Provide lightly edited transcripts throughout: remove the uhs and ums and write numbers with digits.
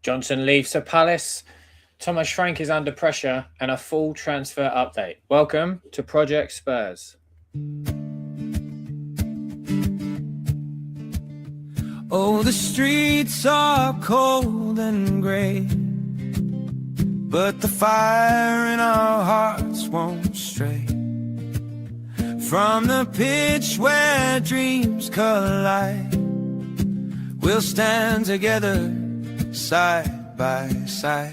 Johnson leaves to Palace. Thomas Frank is under pressure and a full transfer update. Welcome to Project Spurs. Oh, the streets are cold and grey, but the fire in our hearts won't stray from the pitch where dreams collide. We'll stand together side by side.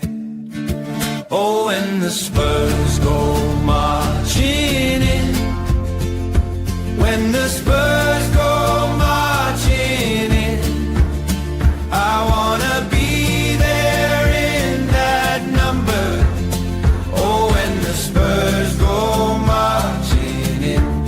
Oh, when the Spurs go marching in, when the Spurs go marching in, I wanna be there in that number. Oh, when the Spurs go marching in.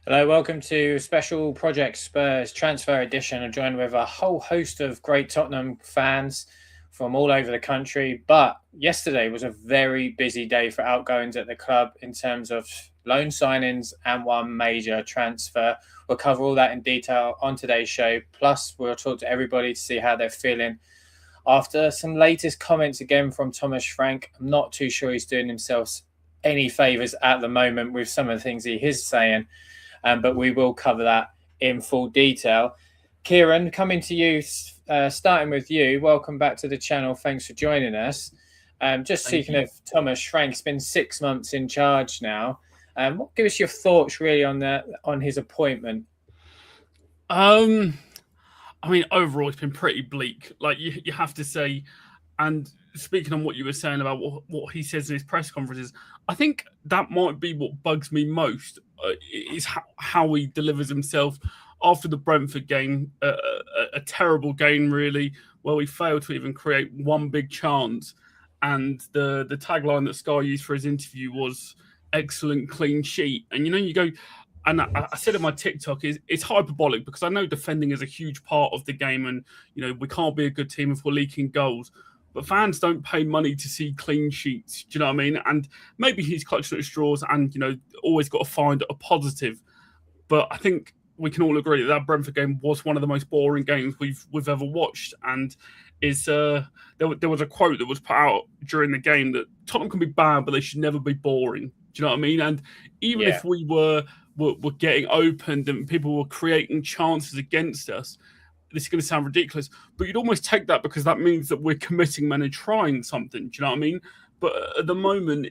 Hello, welcome to special Project Spurs transfer edition. I'm joined with a whole host of great Tottenham fans from all over the country. But yesterday was a very busy day for outgoings at the club in terms of loan signings and one major transfer. We'll cover all that in detail on today's show. Plus, we'll talk to everybody to see how they're feeling after some latest comments again from Thomas Frank. I'm not too sure he's doing himself any favours at the moment with some of the things he is saying. But we will cover that in full detail. Kieran, coming to you, starting with you. Welcome back to the channel. Thanks for joining us. Just speaking of Thomas Frank, it's been 6 months in charge now. Give us your thoughts really on his appointment. I mean, overall, it's been pretty bleak. Like you have to say, and speaking on what you were saying about what he says in his press conferences, I think that might be what bugs me most is how he delivers himself after the Brentford game, a terrible game really, where we failed to even create one big chance. And the tagline that Sky used for his interview was "excellent clean sheet." And you go, and I said in my TikTok, it's hyperbolic because I know defending is a huge part of the game, and we can't be a good team if we're leaking goals. But fans don't pay money to see clean sheets. Do you know what I mean? And maybe he's clutching at straws and, always got to find a positive. But I think we can all agree that Brentford game was one of the most boring games we've ever watched. And there was a quote that was put out during the game that Tottenham can be bad, but they should never be boring. Do you know what I mean? And even if we were getting opened and people were creating chances against us, this is going to sound ridiculous, but you'd almost take that because that means that we're committing men and trying something. Do you know what I mean? But at the moment,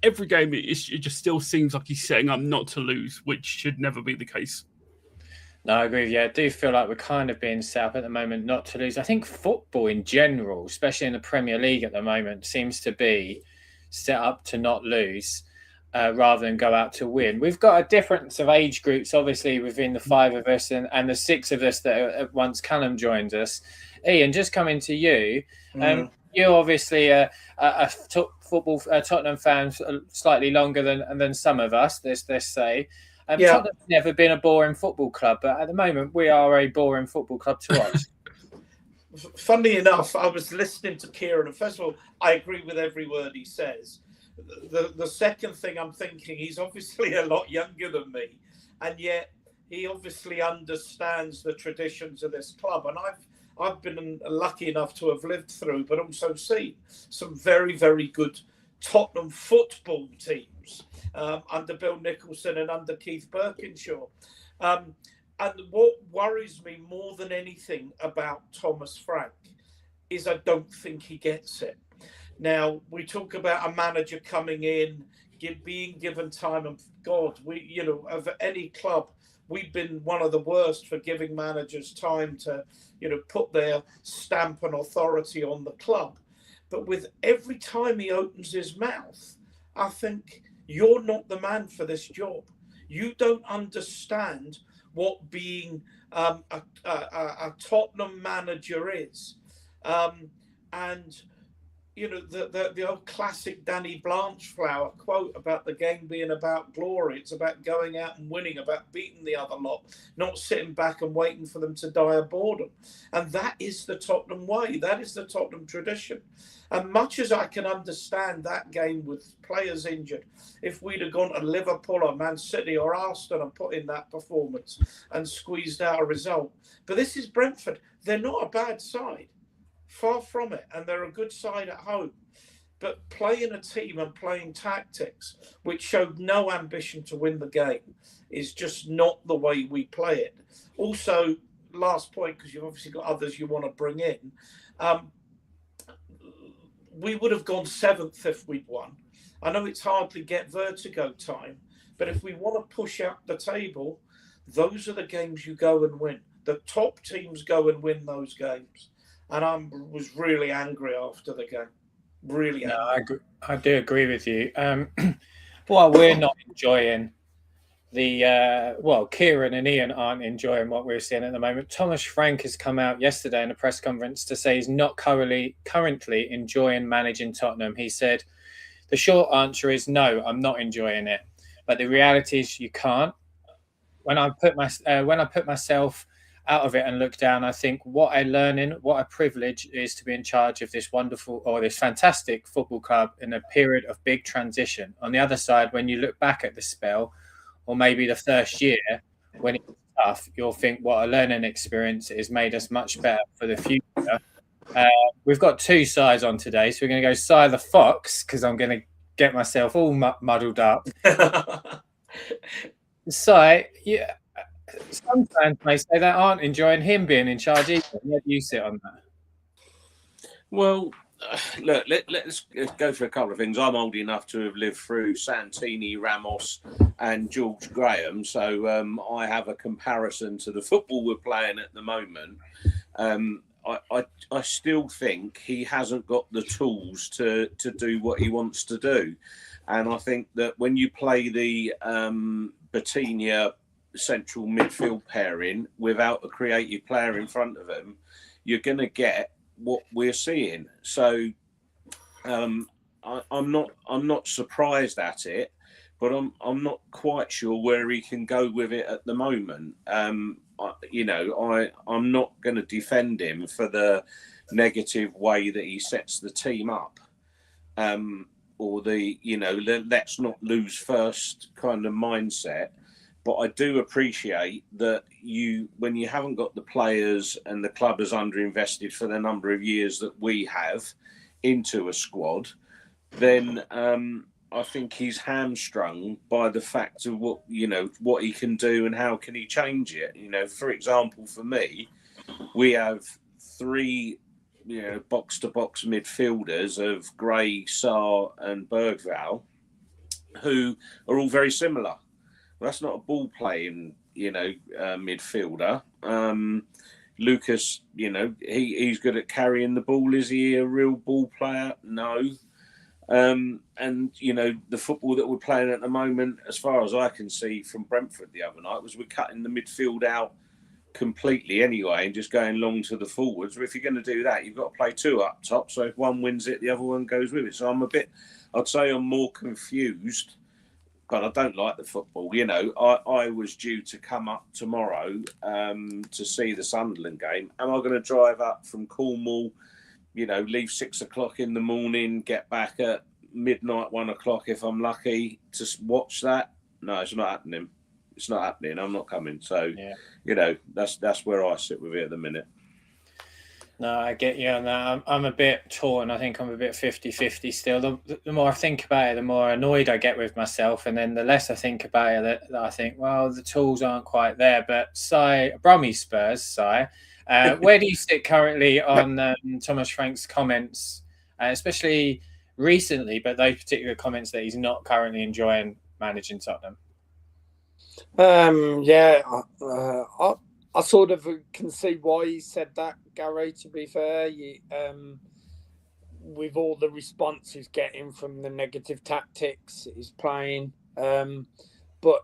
every game, it just still seems like he's setting up not to lose, which should never be the case. No, I agree with you. I do feel like we're kind of being set up at the moment not to lose. I think football in general, especially in the Premier League at the moment, seems to be set up to not lose. Rather than go out to win. We've got a difference of age groups, obviously, within the five of us and the six of us that once Callum joined us. Ian, just coming to you. You're obviously a Tottenham fan slightly longer than some of us, let's say. Tottenham's never been a boring football club, but at the moment we are a boring football club to watch. Funnily enough, I was listening to Kieran, and first of all, I agree with every word he says. The second thing I'm thinking, he's obviously a lot younger than me, and yet he obviously understands the traditions of this club. And I've been lucky enough to have lived through, but also seen some very, very good Tottenham football teams under Bill Nicholson and under Keith Birkinshaw. And what worries me more than anything about Thomas Frank is I don't think he gets it. Now, we talk about a manager coming in, being given time, and God, of any club, we've been one of the worst for giving managers time to, put their stamp and authority on the club. But with every time he opens his mouth, I think you're not the man for this job. You don't understand what being a Tottenham manager is. And the old classic Danny Blanchflower quote about the game being about glory. It's about going out and winning, about beating the other lot, not sitting back and waiting for them to die of boredom. And that is the Tottenham way. That is the Tottenham tradition. And much as I can understand that game with players injured, if we'd have gone to Liverpool or Man City or Arsenal and put in that performance and squeezed out a result. But this is Brentford. They're not a bad side. Far from it, and they're a good side at home. But playing a team and playing tactics which showed no ambition to win the game is just not the way we play it. Also, last point, because you've obviously got others you want to bring in, we would have gone 7th if we'd won. I know it's hardly get vertigo time, but if we want to push up the table, those are the games you go and win. The top teams go and win those games. And I was really angry after the game. Really angry. No, I do agree with you. While we're not enjoying Kieran and Ian aren't enjoying what we're seeing at the moment. Thomas Frank has come out yesterday in a press conference to say he's not currently enjoying managing Tottenham. He said, the short answer is no, I'm not enjoying it. But the reality is you can't. When I put myself out of it and look down, I think what a privilege is to be in charge of this fantastic football club in a period of big transition. On the other side, when you look back at the spell, or maybe the first year when it's tough, you'll think what a learning experience has made us much better for the future. We've got two Si's on today, so we're going to go Si the Fox, because I'm going to get myself all muddled up. Si, yeah. Some fans may say they aren't enjoying him being in charge either. Where do you sit on that? Well, look, let's go through a couple of things. I'm old enough to have lived through Santini, Ramos and George Graham, so I have a comparison to the football we're playing at the moment. I still think he hasn't got the tools to do what he wants to do. And I think that when you play the Batinia central midfield pairing without a creative player in front of him, you're going to get what we're seeing. So I'm not surprised at it, but I'm not quite sure where he can go with it at the moment. I'm not going to defend him for the negative way that he sets the team up, or the let's not lose first kind of mindset. But I do appreciate that when you haven't got the players and the club has underinvested for the number of years that we have into a squad, then I think he's hamstrung by the fact of what he can do and how can he change it. For example, for me, we have three box-to-box midfielders of Gray, Sarr and Bergvall, who are all very similar. Well, that's not a ball-playing, midfielder. Lucas, he's good at carrying the ball. Is he a real ball player? No. And, the football that we're playing at the moment, as far as I can see from Brentford the other night, was we're cutting the midfield out completely anyway and just going long to the forwards. But if you're going to do that, you've got to play two up top. So if one wins it, the other one goes with it. So I'd say I'm more confused. But I don't like the football. I was due to come up tomorrow to see the Sunderland game. Am I going to drive up from Cornwall, leave 6 o'clock in the morning, get back at midnight, 1 o'clock if I'm lucky to watch that? No, it's not happening. It's not happening. I'm not coming. So, yeah. That's where I sit with it at the minute. No, I get you on that. I'm a bit torn. I think I'm a bit 50-50 still. The more I think about it, the more annoyed I get with myself. And then the less I think about it, I think, well, the tools aren't quite there. But Prjctspurs, where do you sit currently on Thomas Frank's comments, especially recently, but those particular comments that he's not currently enjoying managing Tottenham? I sort of can see why he said that, Gary, to be fair. With all the response he's getting from the negative tactics he's playing. But,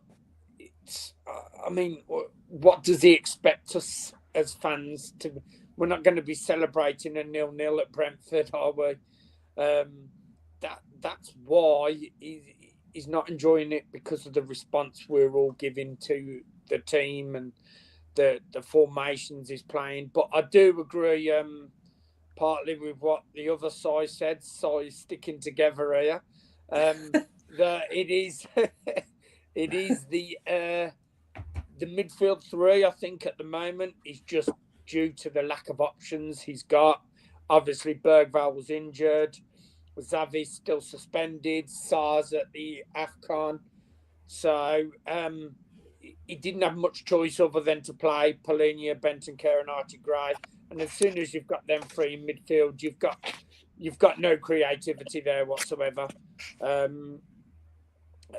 what does he expect us as fans to... We're not going to be celebrating a 0-0 at Brentford, are we? That's why he's not enjoying it, because of the response we're all giving to the team and the formations he's playing. But I do agree, partly with what the other side said. Side sticking together here. That it is, it is the midfield three. I think at the moment is just due to the lack of options he's got. Obviously, Bergvall was injured. Xavi's still suspended. SARS at the AFCON. So he didn't have much choice other than to play Polinia, Bentancur and Archie Gray. And as soon as you've got them three in midfield, you've got no creativity there whatsoever.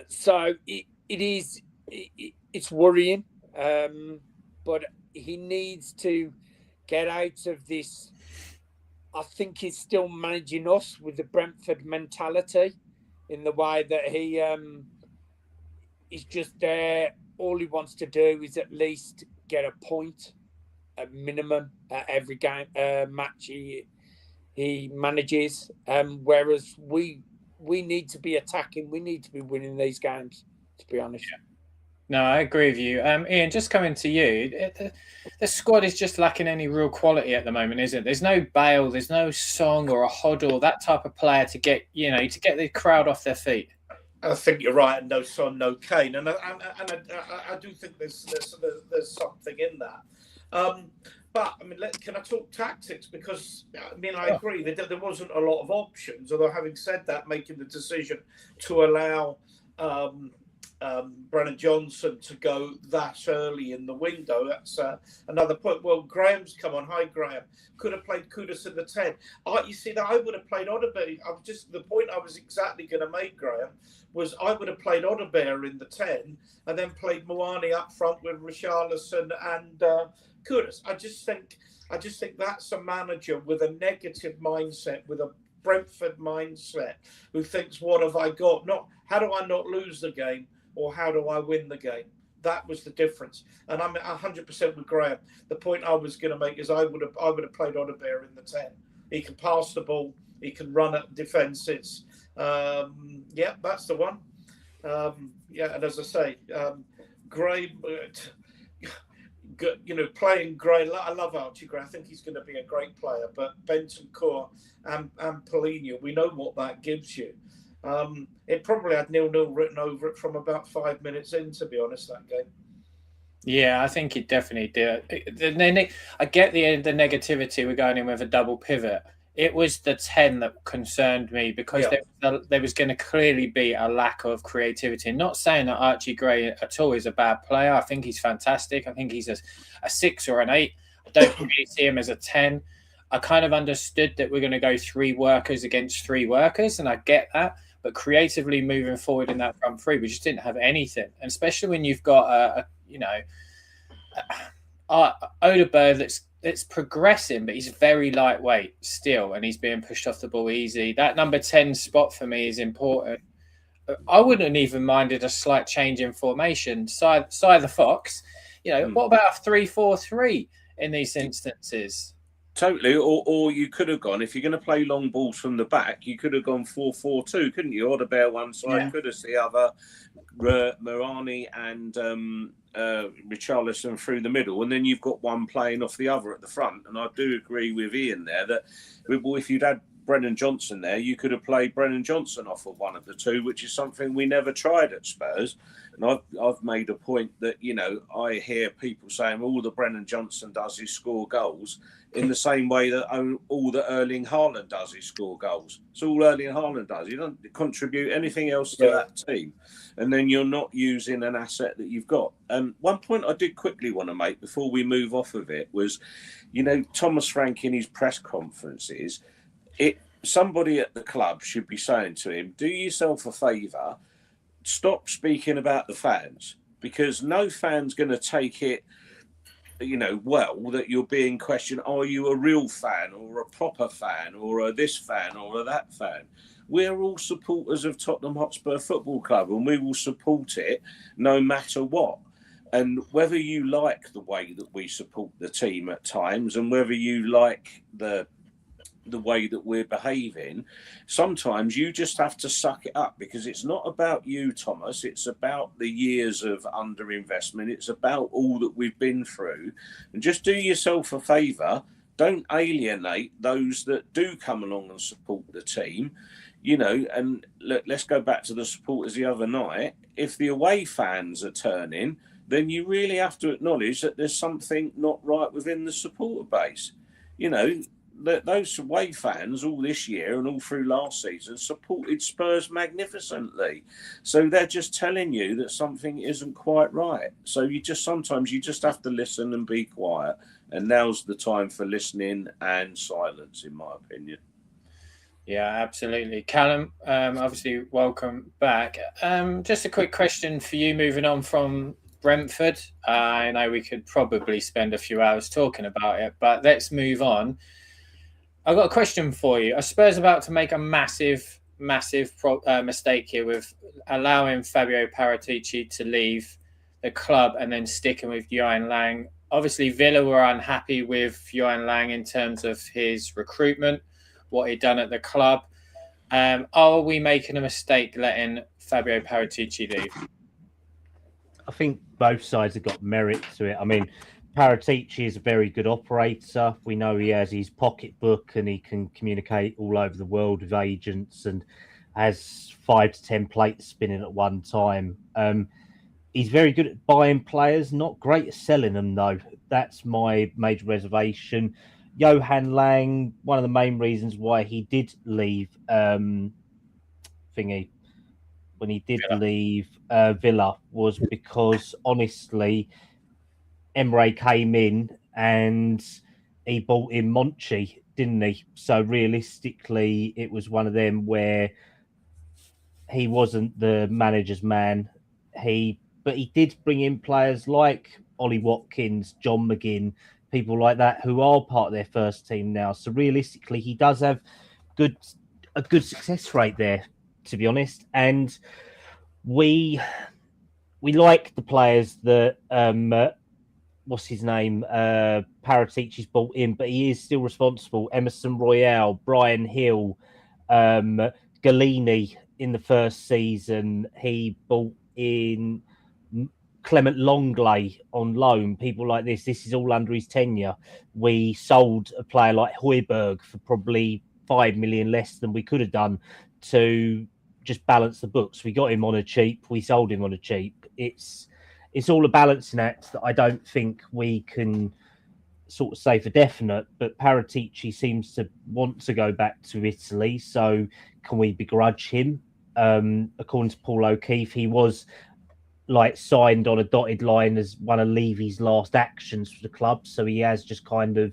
So it's worrying. But he needs to get out of this. I think he's still managing us with the Brentford mentality, in the way that he's just there. All he wants to do is at least get a point, at minimum, at every game match he manages. Whereas we need to be attacking. We need to be winning these games, to be honest. Yeah. No, I agree with you. Ian, just coming to you, the squad is just lacking any real quality at the moment, isn't it? There's no Bale, there's no Song or a Hoddle, that type of player to get the crowd off their feet. I think you're right, and no Son, no Kane, and I do think there's something in that. But I mean, can I talk tactics? Because I mean, I agree that there wasn't a lot of options. Although, having said that, making the decision to allow Brennan Johnson to go that early in the window, that's another point. Well, Graham's come on. Hi, Graham. Could have played Kudus in the 10. You see, that I would have played Odebear. The point I was exactly going to make, Graham, was I would have played Odebear in the 10 and then played Moani up front with Richarlison and Kudus. I just think that's a manager with a negative mindset, with a Brentford mindset, who thinks, what have I got? Not how do I not lose the game, or how do I win the game? That was the difference. And I'm 100% with Graham. The point I was going to make is I would have played Odebear in the 10. He can pass the ball. He can run at defences. Yeah, that's the one. Yeah, and as I say, Gray, playing Gray, I love Archie Gray. I think he's going to be a great player. But Bentancur and Polinia, we know what that gives you. It probably had 0-0 written over it from about 5 minutes in, to be honest, that game. Yeah, I think it definitely did. I get the negativity. We're going in with a double pivot. It was the 10 that concerned me, because there was going to clearly be a lack of creativity. Not saying that Archie Gray at all is a bad player. I think he's fantastic. I think he's a 6 or an 8. I don't really see him as a 10. I kind of understood that we're going to go 3 workers against 3 workers, and I get that. But creatively moving forward in that front three, we just didn't have anything. And especially when you've got Odebear that's progressing, but he's very lightweight still, and he's being pushed off the ball easy. That number 10 spot for me is important. I wouldn't even minded a slight change in formation. Side the Fox, what about a 3-4-3 in these instances? Totally, or you could have gone, if you're going to play long balls from the back, you could have gone 4-4-2, couldn't you? Odebear one side, Kudus the other, Moani and Richarlison through the middle, and then you've got one playing off the other at the front. And I do agree with Ian there that if you'd had Brennan Johnson there, you could have played Brennan Johnson off of one of the two, which is something we never tried at Spurs. And I've made a point that, I hear people saying all that Brennan Johnson does is score goals, in the same way that all that Erling Haaland does is score goals. It's all Erling Haaland does. You don't contribute anything else to that team. And then you're not using an asset that you've got. One point I did quickly want to make before we move off of it was, Thomas Frank in his press conferences, somebody at the club should be saying to him, do yourself a favour, stop speaking about the fans, because no fan's going to take it, that you're being questioned. Are you a real fan or a proper fan or a this fan or a that fan? We're all supporters of Tottenham Hotspur Football Club, and we will support it no matter what. And whether you like the way that we support the team at times, and whether you like the the way that we're behaving, sometimes you just have to suck it up, because it's not about you, Thomas. It's about the years of underinvestment. It's about all that we've been through. And just do yourself a favour. Don't alienate those that do come along and support the team. And look, let's go back to the supporters the other night. If the away fans are turning, then you really have to acknowledge that there's something not right within the supporter base. Those away fans all this year and all through last season supported Spurs magnificently. So they're just telling you that something isn't quite right. So sometimes you just have to listen and be quiet. And now's the time for listening and silence, in my opinion. Yeah, absolutely. Callum, obviously, welcome back. Just a quick question for you, moving on from Brentford. I know we could probably spend a few hours talking about it, but let's move on. I've got a question for you. Are Spurs about to make a massive mistake here with allowing Fabio Paratici to leave the club and then sticking with Johan Lang? Obviously, Villa were unhappy with Johan Lang in terms of his recruitment, what he'd done at the club. Are we making a mistake letting Fabio Paratici leave? I think both sides have got merit to it. I mean, Paratici is a very good operator. We know he has his pocketbook and he can communicate all over the world with agents and has 5 to 10 plates spinning at one time. He's very good at buying players, not great at selling them, though. That's my major reservation. Johan Lang, one of the main reasons why he did leave leave Villa was because, honestly, Emre came in and he bought in Monchi, didn't he? So realistically, it was one of them where he wasn't the manager's man. But he did bring in players like Ollie Watkins, John McGinn, people like that who are part of their first team now. So realistically, he does have a good success rate there, to be honest. And we like the players that what's his name? Paratici's brought in, but he is still responsible. Emerson Royale, Brian Hill, Galini in the first season. He brought in Clement Longley on loan, people like this. This is all under his tenure. We sold a player like Højbjerg for probably 5 million less than we could have done to just balance the books. We got him on a cheap. We sold him on a cheap. It's all a balancing act that I don't think we can sort of say for definite. But Paratici seems to want to go back to Italy. So can we begrudge him? According to Paul O'Keefe, he was signed on a dotted line as one of Levy's last actions for the club. So he has just kind of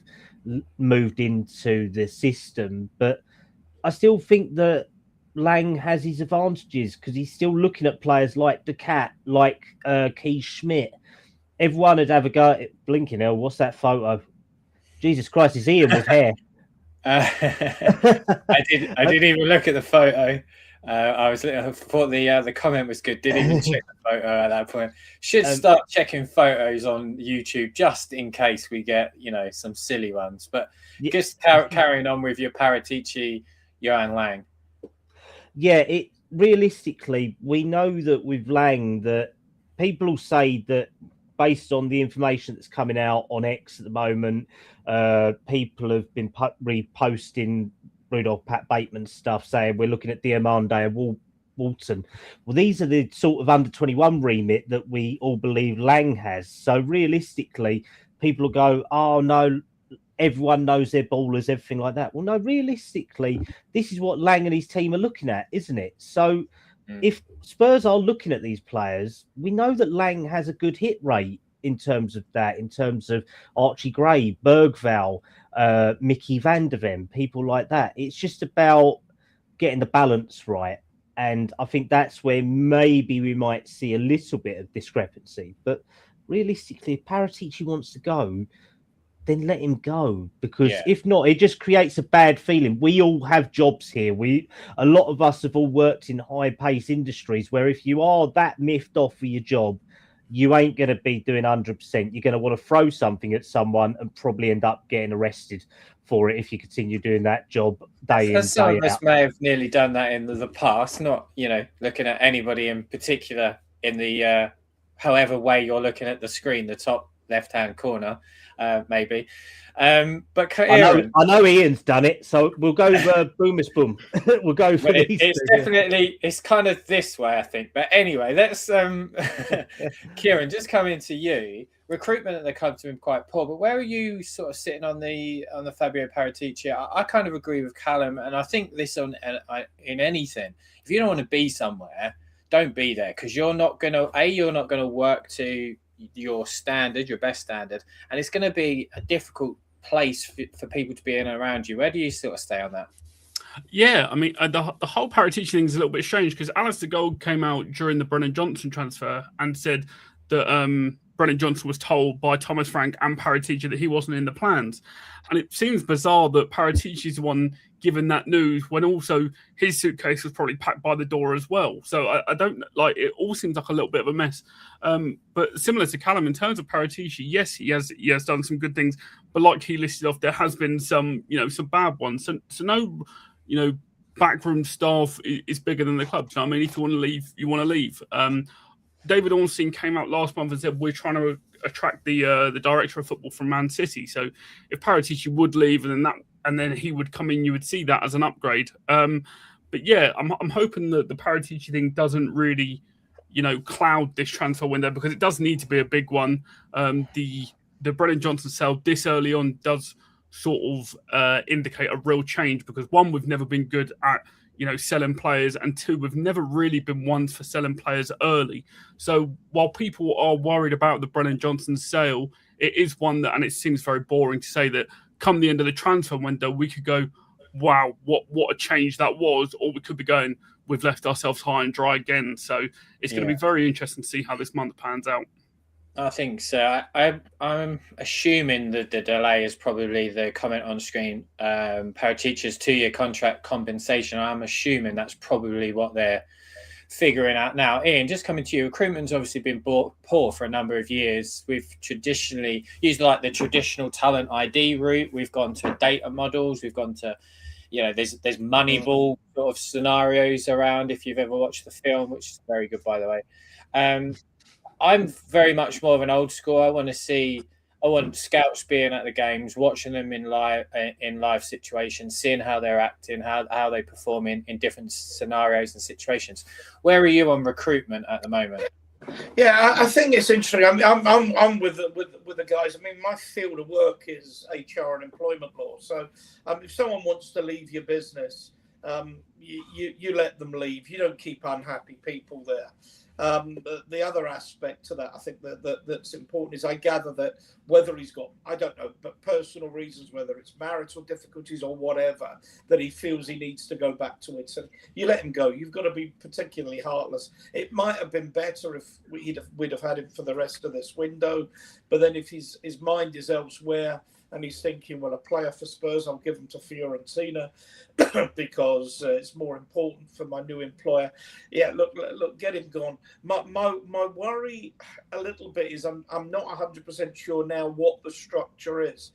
moved into the system. But I still think that Lang has his advantages because he's still looking at players like De Cat, like Keith Schmidt. Everyone would have a go at blinking hell. What's that photo? Jesus Christ, is Ian with hair? I did even look at the photo. I thought the comment was good. Didn't even check the photo at that point. Should start checking photos on YouTube just in case we get some silly ones. But just carrying on with your Paratici, Johan Lang. Yeah, realistically, we know that with Lang that people will say that based on the information that's coming out on X at the moment, people have been reposting Rudolph Pat Bateman stuff saying we're looking at Diamande and Walton. Well, these are the sort of under 21 remit that we all believe Lang has. So realistically, people will go, oh no, everyone knows they're ballers, everything like that. Well, no, realistically, this is what Lang and his team are looking at, isn't it? So if Spurs are looking at these players, we know that Lang has a good hit rate in terms of that, in terms of Archie Gray, Bergvall, Mickey van der Ven, people like that. It's just about getting the balance right. And I think that's where maybe we might see a little bit of discrepancy. But realistically, if Paratici wants to go, then let him go. Because if not, it just creates a bad feeling. We all have jobs here. A lot of us have all worked in high-paced industries where if you are that miffed off for your job, you ain't going to be doing 100%. You're going to want to throw something at someone and probably end up getting arrested for it if you continue doing that job day in, Some day of us out. may have nearly done that in the past, not, looking at anybody in particular in the however way you're looking at the screen, the top left-hand corner, maybe. But Kieran, I know Ian's done it, so we'll go boomus boom. We'll go for these. It's definitely, it's kind of this way, I think. But anyway, let's Kieran, just coming to you. Recruitment at the club's been quite poor, but where are you sort of sitting on the Fabio Paratici? I kind of agree with Callum, and I think this in anything. If you don't want to be somewhere, don't be there, because you're not going to work to your standard, your best standard, and it's going to be a difficult place for people to be in and around you. Where do you sort of stay on that? Yeah, I mean, the whole Paratici thing is a little bit strange, because Alistair Gold came out during the Brennan Johnson transfer and said that Brennan Johnson was told by Thomas Frank and Paratici that he wasn't in the plans. And it seems bizarre that Paratici is the one given that news when also his suitcase was probably packed by the door as well. So I don't like it. All seems like a little bit of a mess. But similar to Callum, in terms of Paratici, yes, he has done some good things, but like he listed off, there has been some bad ones. So no, backroom staff is bigger than the club. So I mean, if you want to leave, you want to leave. David Ornstein came out last month and said we're trying to attract the director of football from Man City. So if Paratici would leave and then he would come in, you would see that as an upgrade. But yeah, I'm hoping that the Paratici thing doesn't really, cloud this transfer window, because it does need to be a big one. The Brennan Johnson sale this early on does sort of indicate a real change, because one, we've never been good at selling players, and two, we've never really been ones for selling players early. So while people are worried about the Brennan Johnson sale, it is one that, and it seems very boring to say that come the end of the transfer window, we could go, wow, what a change that was, or we could be going, we've left ourselves high and dry again. So it's going to be very interesting to see how this month pans out. I think so. I'm assuming that the delay is probably the comment on screen. Paratici's 2-year contract compensation. I'm assuming that's probably what they're figuring out now. Ian, just coming to you, recruitment's obviously been poor for a number of years. We've traditionally used like the traditional talent ID route. We've gone to data models. We've gone to, there's Moneyball sort of scenarios around, if you've ever watched the film, which is very good, by the way. I'm very much more of an old school. I want scouts being at the games, watching them in live situations, seeing how they're acting, how they perform in different scenarios and situations. Where are you on recruitment at the moment? Yeah, I think it's interesting. I'm with the guys. I mean, my field of work is HR and employment law. So if someone wants to leave your business, you let them leave. You don't keep unhappy people there. The other aspect to that, I think that's important, is I gather that whether he's got, I don't know, but personal reasons, whether it's marital difficulties or whatever, that he feels he needs to go back to it. So you let him go. You've got to be particularly heartless. It might have been better if we'd have had him for the rest of this window, but then if his mind is elsewhere, and he's thinking, well, a player for Spurs, I'll give him to Fiorentina because it's more important for my new employer. Yeah, look, get him gone. My worry a little bit is I'm not 100% sure now what the structure is.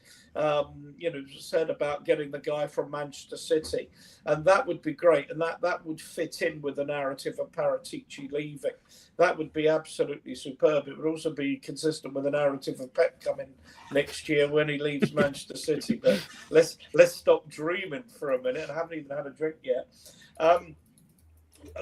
Said about getting the guy from Manchester City, and that would be great, and that would fit in with the narrative of Paratici leaving. That would be absolutely superb. It would also be consistent with the narrative of Pep coming next year when he leaves Manchester City. But let's stop dreaming for a minute. I haven't even had a drink yet.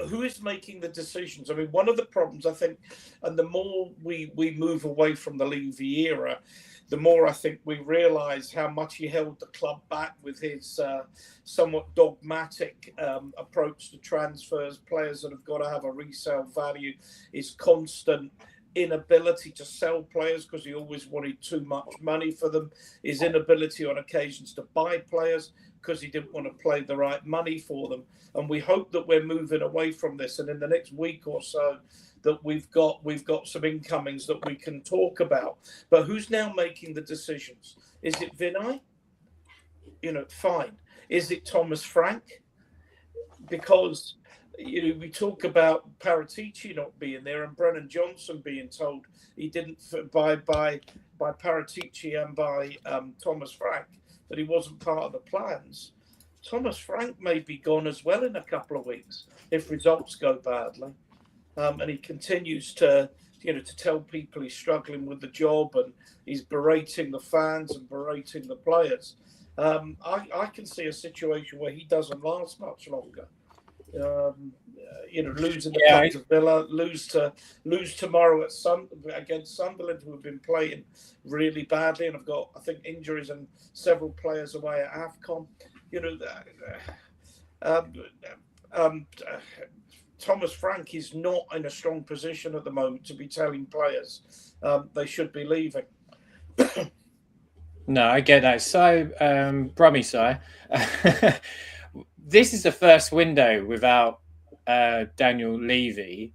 Who is making the decisions? I mean, one of the problems, I think, and the more we move away from the Levy era, the more I think we realise how much he held the club back with his somewhat dogmatic approach to transfers, players that have got to have a resale value, his constant inability to sell players because he always wanted too much money for them, his inability on occasions to buy players because he didn't want to pay the right money for them. And we hope that we're moving away from this, and in the next week or so that we've got some incomings that we can talk about. But who's now making the decisions? Is it Vinay? Fine. Is it Thomas Frank? Because we talk about Prjctspurs not being there and Brennan Johnson being told he didn't by Prjctspurs and by Thomas Frank that he wasn't part of the plans. Thomas Frank may be gone as well in a couple of weeks if results go badly, and he continues to tell people he's struggling with the job and he's berating the fans and berating the players. I can see a situation where he doesn't last much longer. Losing the cup to Villa, lose tomorrow against Sunderland, who have been playing really badly and have got, I think, injuries and several players away at AFCON. Thomas Frank is not in a strong position at the moment to be telling players they should be leaving. No, I get that. So, Brummy, this is the first window without Daniel Levy.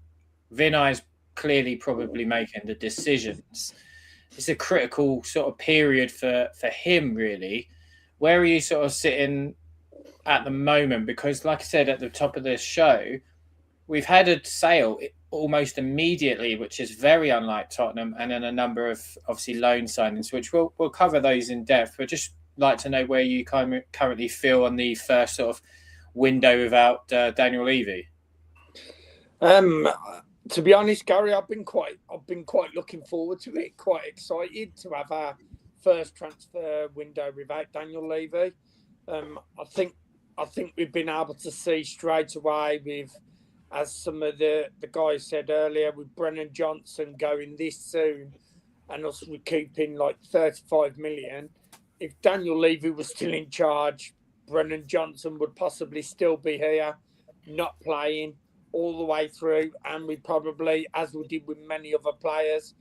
Vinay's clearly probably making the decisions. It's a critical sort of period for him, really. Where are you sort of sitting at the moment? Because, like I said at the top of this show, we've had a sale almost immediately, which is very unlike Tottenham, and then a number of obviously loan signings, which we'll cover those in depth. But just like to know where you currently feel on the first sort of window without Daniel Levy. To be honest, Gary, I've been quite looking forward to it. Quite excited to have our first transfer window without Daniel Levy. I think we've been able to see straight away with, as some of the guys said earlier, with Brennan Johnson going this soon and us recouping like 35 million. If Daniel Levy was still in charge, Brennan Johnson would possibly still be here, not playing all the way through. And we probably, as we did with many other players,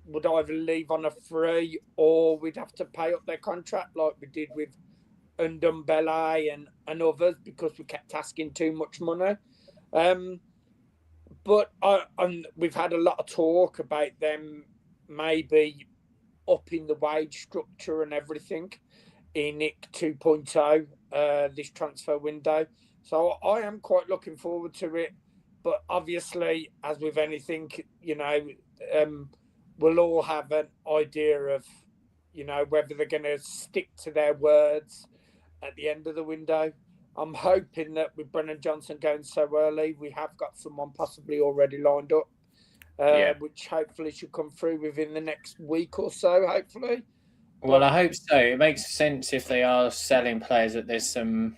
would either leave on a free or we'd have to pay up their contract like we did with Ndombele and others because we kept asking too much money. But we've had a lot of talk about them maybe upping the wage structure and everything in NIC 2.0 this transfer window. So I am quite looking forward to it. But obviously, as with anything, we'll all have an idea of, whether they're going to stick to their words at the end of the window. I'm hoping that with Brennan Johnson going so early, we have got someone possibly already lined up, which hopefully should come through within the next week or so, hopefully. Well, I hope so. It makes sense if they are selling players that there's some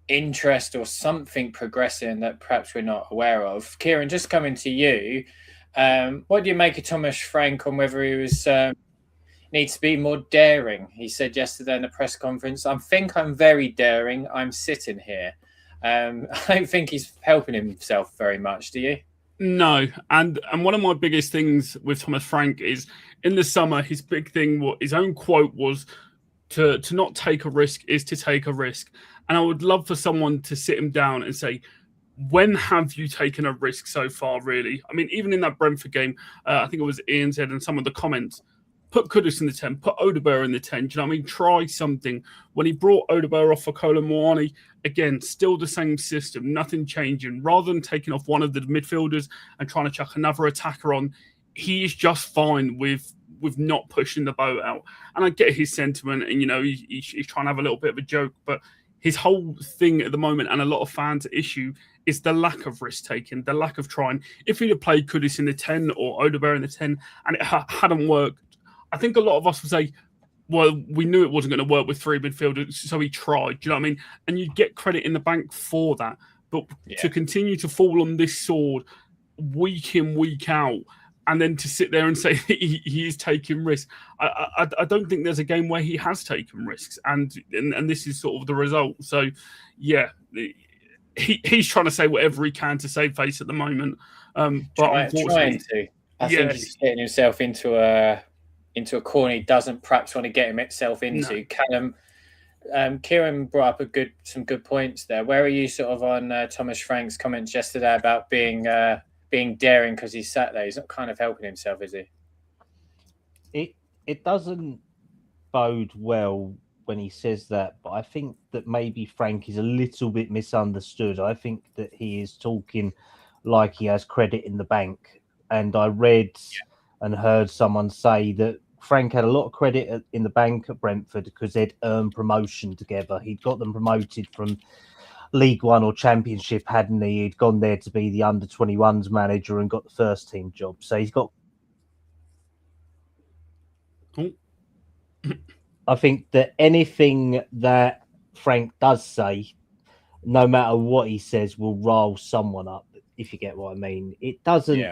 interest or something progressing that perhaps we're not aware of. Kieran, just coming to you, what do you make of Thomas Frank on whether he was needs to be more daring? He said yesterday in the press conference, I think I'm very daring. I'm sitting here. I don't think he's helping himself very much, do you? No, and one of my biggest things with Thomas Frank is in the summer, his big thing, his own quote was to not take a risk is to take a risk. And I would love for someone to sit him down and say, when have you taken a risk so far, really? I mean, even in that Brentford game, I think it was Ian said in some of the comments, put Kudus in the 10, put Odegaard in the 10. Do you know what I mean? Try something. When he brought Odegaard off for Kolo Muani, again, still the same system, nothing changing. Rather than taking off one of the midfielders and trying to chuck another attacker on, he is just fine with not pushing the boat out. And I get his sentiment, and he's trying to have a little bit of a joke, but his whole thing at the moment, and a lot of fans' issue, is the lack of risk taking, the lack of trying. If he'd have played Kudus in the 10 or Odegaard in the 10 and it hadn't worked, I think a lot of us would say, well, we knew it wasn't going to work with three midfielders, so he tried. Do you know what I mean? And you'd get credit in the bank for that. But to continue to fall on this sword week in, week out, and then to sit there and say he is taking risks, I don't think there's a game where he has taken risks, and this is sort of the result. So, yeah, he's trying to say whatever he can to save face at the moment. But unfortunately, I think he's getting himself into a corner he doesn't perhaps want to get himself into. No. Kieran brought up some good points there. Where are you sort of on Thomas Frank's comments yesterday about being daring because he's sat there? He's not kind of helping himself, is he? It doesn't bode well when he says that, but I think that maybe Frank is a little bit misunderstood. I think that he is talking like he has credit in the bank. And I read and heard someone say that Frank had a lot of credit in the bank at Brentford because they'd earned promotion together. He'd got them promoted from League One or Championship, hadn't he? He'd gone there to be the under-21s manager and got the first team job. So he's got. I think that anything that Frank does say, no matter what he says, will rile someone up, if you get what I mean. It doesn't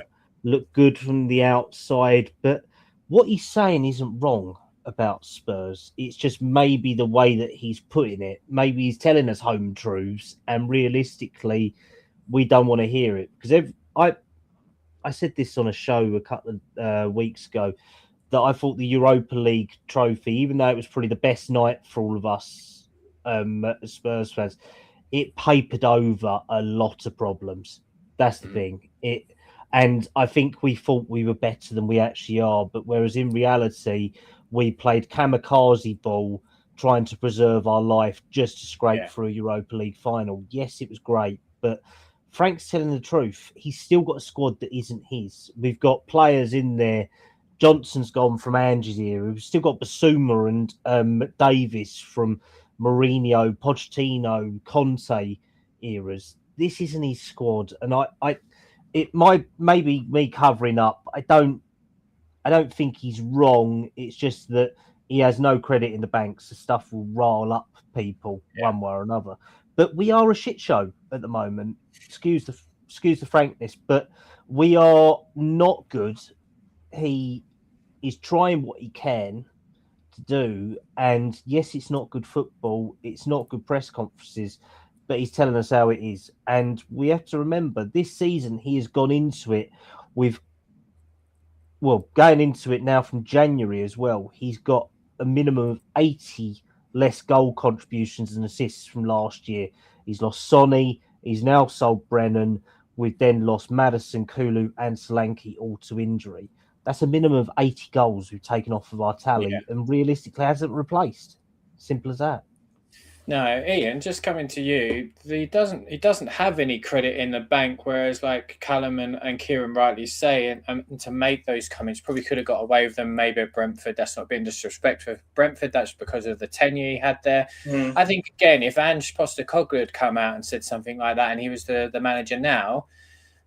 look good from the outside, but what he's saying isn't wrong about Spurs. It's just maybe the way that he's putting it. Maybe he's telling us home truths, and realistically, we don't want to hear it. Because I said this on a show a couple of weeks ago, that I thought the Europa League trophy, even though it was probably the best night for all of us Spurs fans, it papered over a lot of problems. That's the thing. And I think we thought we were better than we actually are. But whereas in reality, we played kamikaze ball, trying to preserve our life just to scrape through a Europa League final. Yes, it was great, but Frank's telling the truth. He's still got a squad that isn't his. We've got players in there. Johnson's gone from Angie's era. We've still got Basuma and Davis from Mourinho, Pochettino, Conte eras. This isn't his squad, and it might maybe me covering up. I don't think he's wrong. It's just that he has no credit in the bank, so stuff will rile up people one way or another. But we are a shit show at the moment. Excuse the frankness, but we are not good. He is trying what he can to do, and yes, it's not good football. It's not good press conferences, but he's telling us how it is. And we have to remember this season he has gone into it with, going into it now from January as well. He's got a minimum of 80 less goal contributions and assists from last year. He's lost Sonny. He's now sold Brennan. We've then lost Maddison, Kulu, and Solanke all to injury. That's a minimum of 80 goals we've taken off of our tally, and realistically hasn't replaced. Simple as that. No, Ian, just coming to you, he doesn't have any credit in the bank, whereas like Callum and Kieran rightly say, and to make those comments, probably could have got away with them maybe at Brentford. That's not being disrespectful. Brentford, that's because of the tenure he had there. I think, again, if Ange Postecoglou had come out and said something like that and he was the manager now,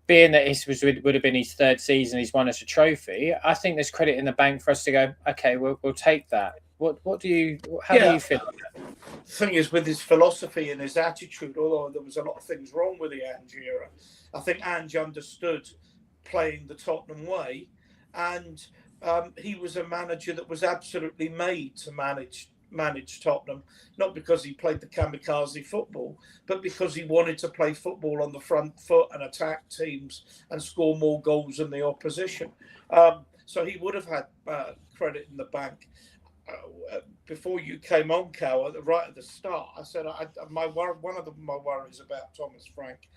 being that it would have been his third season, he's won us a trophy, I think there's credit in the bank for us to go, okay, we'll take that. How do you feel about that? The thing is, with his philosophy and his attitude, although there was a lot of things wrong with the Ange era, I think Ange understood playing the Tottenham way, and he was a manager that was absolutely made to manage Tottenham, not because he played the kamikaze football, but because he wanted to play football on the front foot and attack teams and score more goals than the opposition. So he would have had credit in the bank. Before you came on, Cal, right at the start, I said one of my worries about Thomas Frank,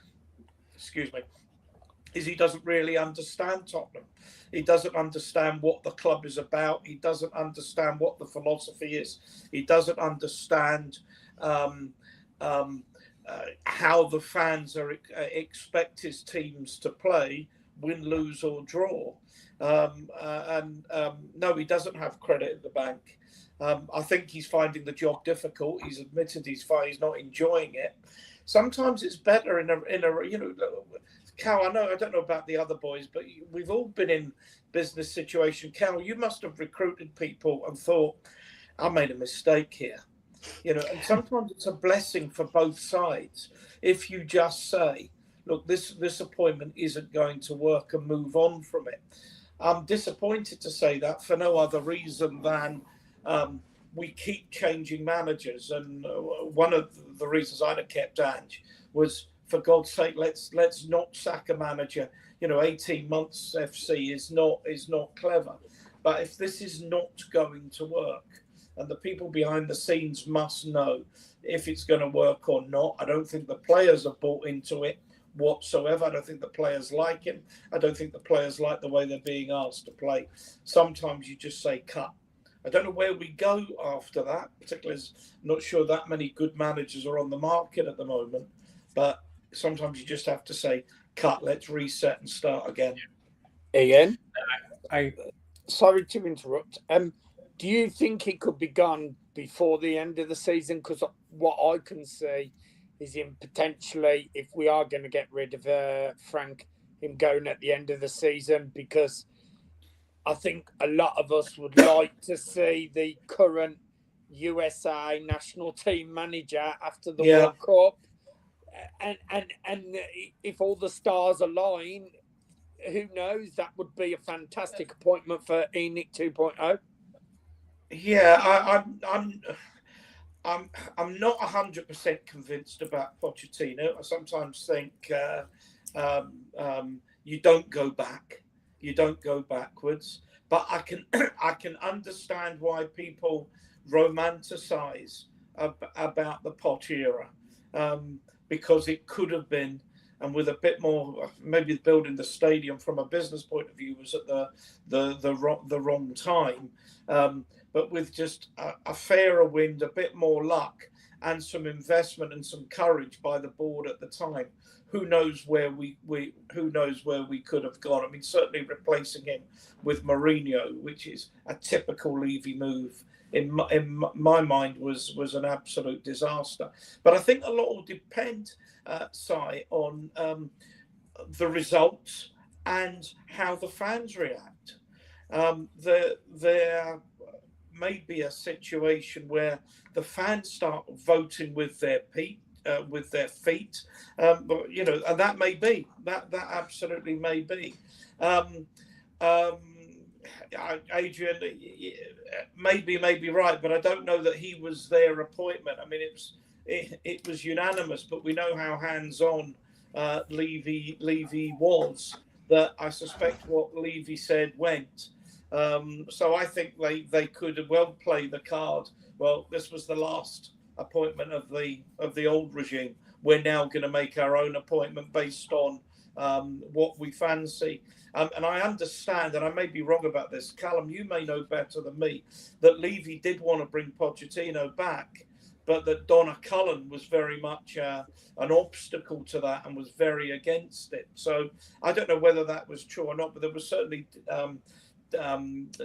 is he doesn't really understand Tottenham. He doesn't understand what the club is about. He doesn't understand what the philosophy is. He doesn't understand how the fans expect his teams to play, win, lose, or draw. No, he doesn't have credit in the bank. I think he's finding the job difficult. He's admitted he's not enjoying it. Sometimes it's better in a Cal, I don't know about the other boys, but we've all been in business situation. Cal, you must have recruited people and thought, I made a mistake here. And sometimes it's a blessing for both sides if you just say, look, this appointment isn't going to work, and move on from it. I'm disappointed to say that for no other reason than we keep changing managers. And one of the reasons I'd have kept Ange was, for God's sake, let's not sack a manager. 18 months FC is not clever. But if this is not going to work, and the people behind the scenes must know if it's going to work or not. I don't think the players have bought into it whatsoever. I don't think the players like him. I don't think the players like the way they're being asked to play. Sometimes you just say cut. I don't know where we go after that, particularly as I'm not sure that many good managers are on the market at the moment. But sometimes you just have to say, cut, let's reset and start again. Ian, I sorry to interrupt. Do you think it could be gone before the end of the season? Because what I can see is him potentially, if we are going to get rid of Frank, him going at the end of the season, because I think a lot of us would like to see the current USA national team manager after the World Cup. And if all the stars align, who knows? That would be a fantastic appointment for ENIC 2.0. Yeah, I'm not 100% convinced about Pochettino. I sometimes think you don't go back, you don't go backwards. But I can understand why people romanticize about the Poch era, because it could have been, and with a bit more, maybe building the stadium from a business point of view was at the wrong time. But with just a fairer wind, a bit more luck, and some investment and some courage by the board at the time, who knows where we could have gone. I mean, certainly replacing him with Mourinho, which is a typical Levy move, in my mind was an absolute disaster. But I think a lot will depend, Si, on the results and how the fans react. There may be a situation where the fans start voting with their feet, but and that may be that absolutely may be. Adrian may be right, but I don't know that he was their appointment. I mean, it was unanimous, but we know how hands-on Levy was. That I suspect what Levy said went. So I think they could well play the card. Well, this was the last appointment of the old regime. We're now going to make our own appointment based on what we fancy. And I understand, and I may be wrong about this, Callum, you may know better than me, that Levy did want to bring Pochettino back, but that Donna Cullen was very much an obstacle to that and was very against it. So I don't know whether that was true or not, but there was certainly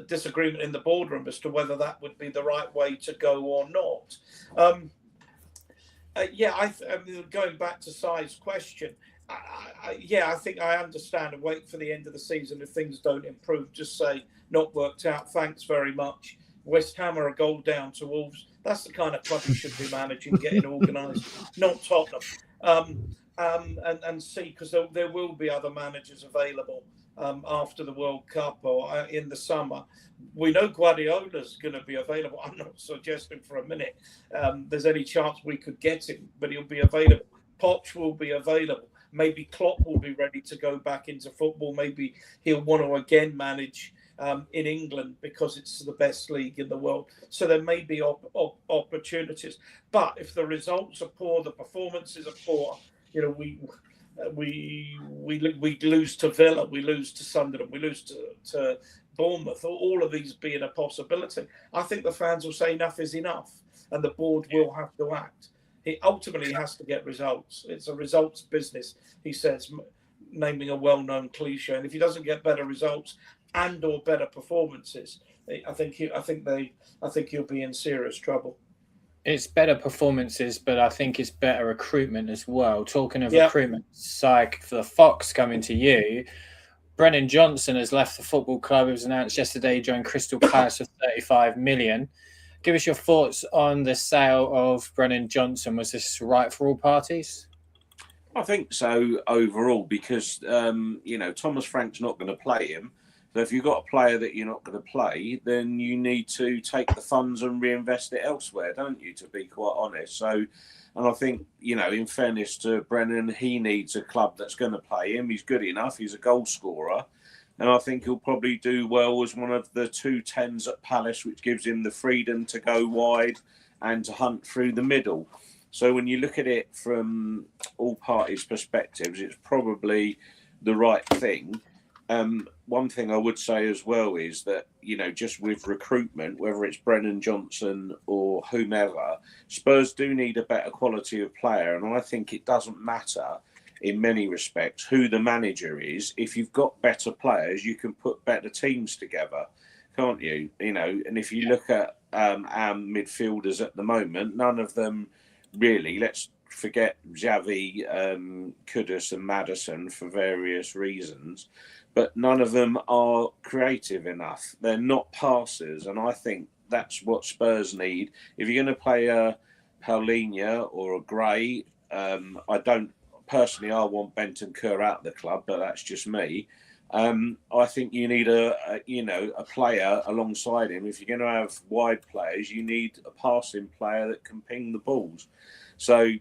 disagreement in the boardroom as to whether that would be the right way to go or not. I mean, going back to Si's question, I think I understand and wait for the end of the season. If things don't improve, just say, not worked out, thanks very much. West Ham are a goal down to Wolves. That's the kind of club you should be managing, getting organised, not Tottenham. And see, because there will be other managers available after the World Cup or in the summer. We know Guardiola's going to be available. I'm not suggesting for a minute there's any chance we could get him, but he'll be available. Poch will be available. Maybe Klopp will be ready to go back into football. Maybe he'll want to again manage in England because it's the best league in the world. So there may be opportunities. But if the results are poor, the performances are poor, we lose to Villa, we lose to Sunderland, we lose to Bournemouth, all of these being a possibility. I think the fans will say enough is enough, and the board will have to act. It ultimately has to get results. It's a results business, he says, naming a well-known cliche. And if he doesn't get better results and/or better performances, I think he'll be in serious trouble. It's better performances, but I think it's better recruitment as well. Talking of recruitment, psych, for the Fox coming to you, Brennan Johnson has left the football club. It was announced yesterday he joined Crystal Palace for 35 million. Give us your thoughts on the sale of Brennan Johnson. Was this right for all parties? I think so overall, because Thomas Frank's not going to play him. So if you've got a player that you're not going to play, then you need to take the funds and reinvest it elsewhere, don't you, to be quite honest. So, and I think, in fairness to Brennan, he needs a club that's going to play him. He's good enough. He's a goal scorer. And I think he'll probably do well as one of the 2 10s at Palace, which gives him the freedom to go wide and to hunt through the middle. So when you look at it from all parties' perspectives, it's probably the right thing. One thing I would say as well is that, just with recruitment, whether it's Brennan Johnson or whomever, Spurs do need a better quality of player. And I think it doesn't matter in many respects who the manager is. If you've got better players, you can put better teams together, can't you? And if you look at our midfielders at the moment, none of them really, let's forget Xavi, Kudus and Maddison for various reasons, but none of them are creative enough. They're not passers, and I think that's what Spurs need. If you're going to play a Paulinho or a Gray, I don't personally. I want Bentancur out of the club, but that's just me. I think you need a player alongside him. If you're going to have wide players, you need a passing player that can ping the balls. So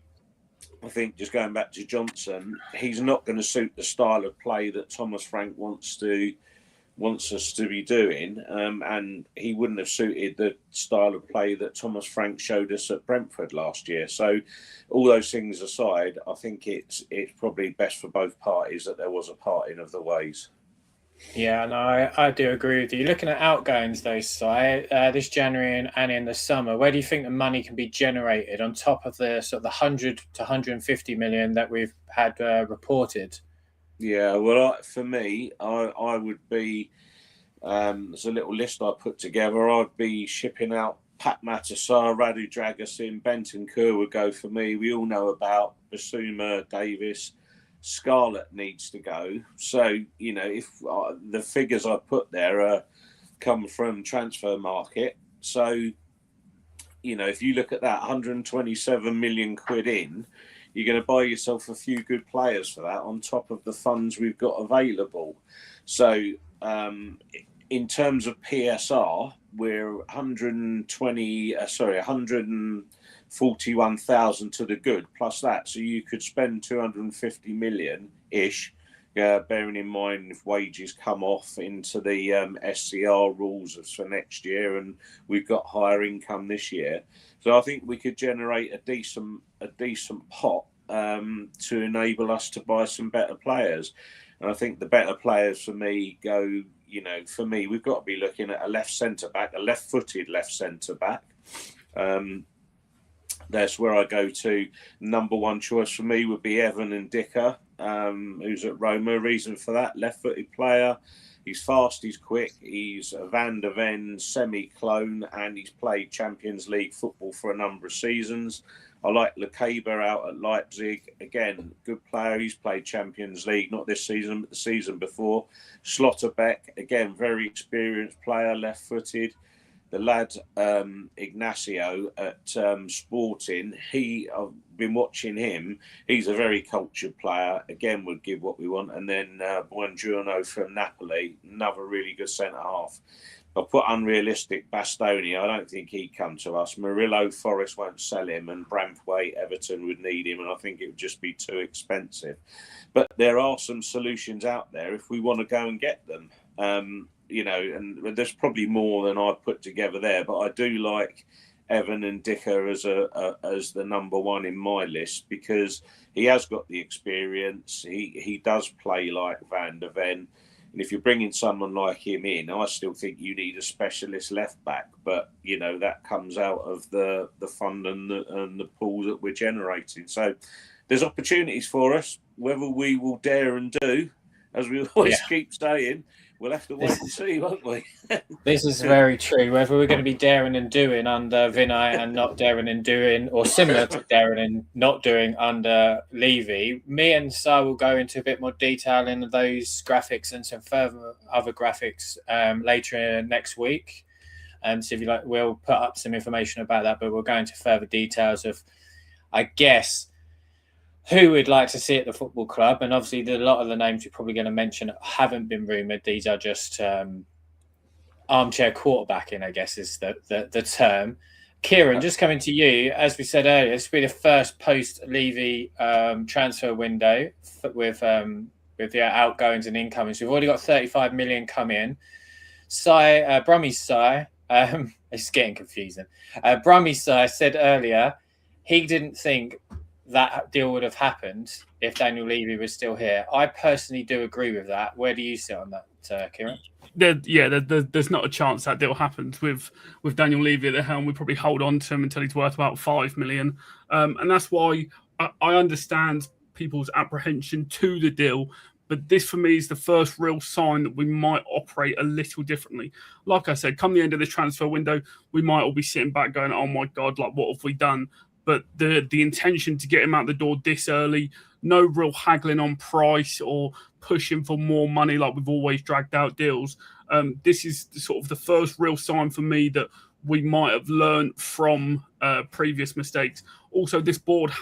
I think, just going back to Johnson, he's not going to suit the style of play that Thomas Frank wants us to be doing, and he wouldn't have suited the style of play that Thomas Frank showed us at Brentford last year. So all those things aside, I think it's probably best for both parties that there was a parting of the ways. Yeah, no, I do agree with you. Looking at outgoings, though, Si, this January and in the summer, where do you think the money can be generated on top of the sort of the 100 to 150 million that we've had reported? Yeah, well, for me, I would be, there's a little list I put together. I'd be shipping out Pat Matasar, Radu Dragusin, Bentancur would go for me. We all know about Basuma, Davis. Scarlett needs to go. So, if the figures I put there come from transfer market. So, if you look at that, 127 million quid in, you're going to buy yourself a few good players for that on top of the funds we've got available. So, in terms of PSR, we're 141,000 to the good plus that. So you could spend 250 million ish, bearing in mind if wages come off into the SCR rules for next year, and we've got higher income this year. So I think we could generate a decent pot to enable us to buy some better players. And I think the better players for me go, we've got to be looking at a left centre back, a left-footed left centre back. That's where I go to. Number one choice for me would be Evan Ndicka, who's at Roma. Reason for that, left-footed player. He's fast, he's quick, he's a Van der Ven semi-clone, and he's played Champions League football for a number of seasons. I like Lekeba out at Leipzig. Again, good player. He's played Champions League, not this season, but the season before. Schlotterbeck, again, very experienced player, left-footed. The lad Ignacio at Sporting, I've been watching him. He's a very cultured player. Again, would give what we want. And then Buongiorno from Napoli, another really good centre half. I put unrealistic Bastoni. I don't think he'd come to us. Murillo, Forest won't sell him, and Branthwaite, Everton would need him, and I think it would just be too expensive. But there are some solutions out there if we want to go and get them. And there's probably more than I've put together there, but I do like Evan Ndicka as the number one in my list because he has got the experience. He does play like Van der Ven. And if you're bringing someone like him in, I still think you need a specialist left back. But, that comes out of the fund and the pool that we're generating. So there's opportunities for us. Whether we will dare and do, as we always keep saying, we'll have to wait and see, won't we? This is very true. Whether we're going to be daring and doing under Vinay and not daring and doing, or similar to daring and not doing under Levy, me and Sa will go into a bit more detail in those graphics and some further other graphics later next week. So if you like, we'll put up some information about that, but we'll go into further details of, I guess, who we'd like to see at the football club. And obviously, a lot of the names we're probably going to mention haven't been rumoured. These are just armchair quarterbacking, I guess, is the term. Kieran, just coming to you, as we said earlier, this will be the first post-Levy transfer window with the outgoings and incomings. We've already got 35 million come in. Brummy's Sai, it's getting confusing. Brummy's Sai said earlier he didn't think that deal would have happened if Daniel Levy was still here. I personally do agree with that. Where do you sit on that, Kieran? There's not a chance that deal happens with Daniel Levy at the helm. We probably hold on to him until he's worth about $5 million, and that's why I understand people's apprehension to the deal. But this, for me, is the first real sign that we might operate a little differently. Like I said, come the end of this transfer window, we might all be sitting back going, "Oh my God, like what have we done?" But the intention to get him out the door this early, no real haggling on price or pushing for more money like we've always dragged out deals. This is sort of the first real sign for me that we might have learned from previous mistakes. Also, this board